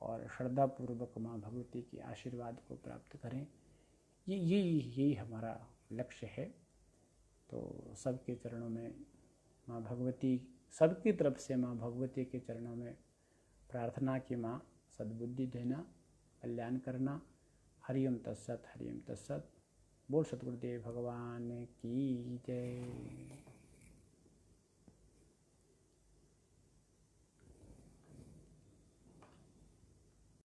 और श्रद्धापूर्वक माँ भगवती के आशीर्वाद को प्राप्त करें। यही हमारा लक्ष्य है। तो सबके चरणों में माँ भगवती, सबकी तरफ से माँ भगवती के चरणों में प्रार्थना की माँ सद्बुद्धि देना, कल्याण करना। हरिओम तत्सत, हरिओम तत्सत। बोल सतगुरुदेव भगवान की जय।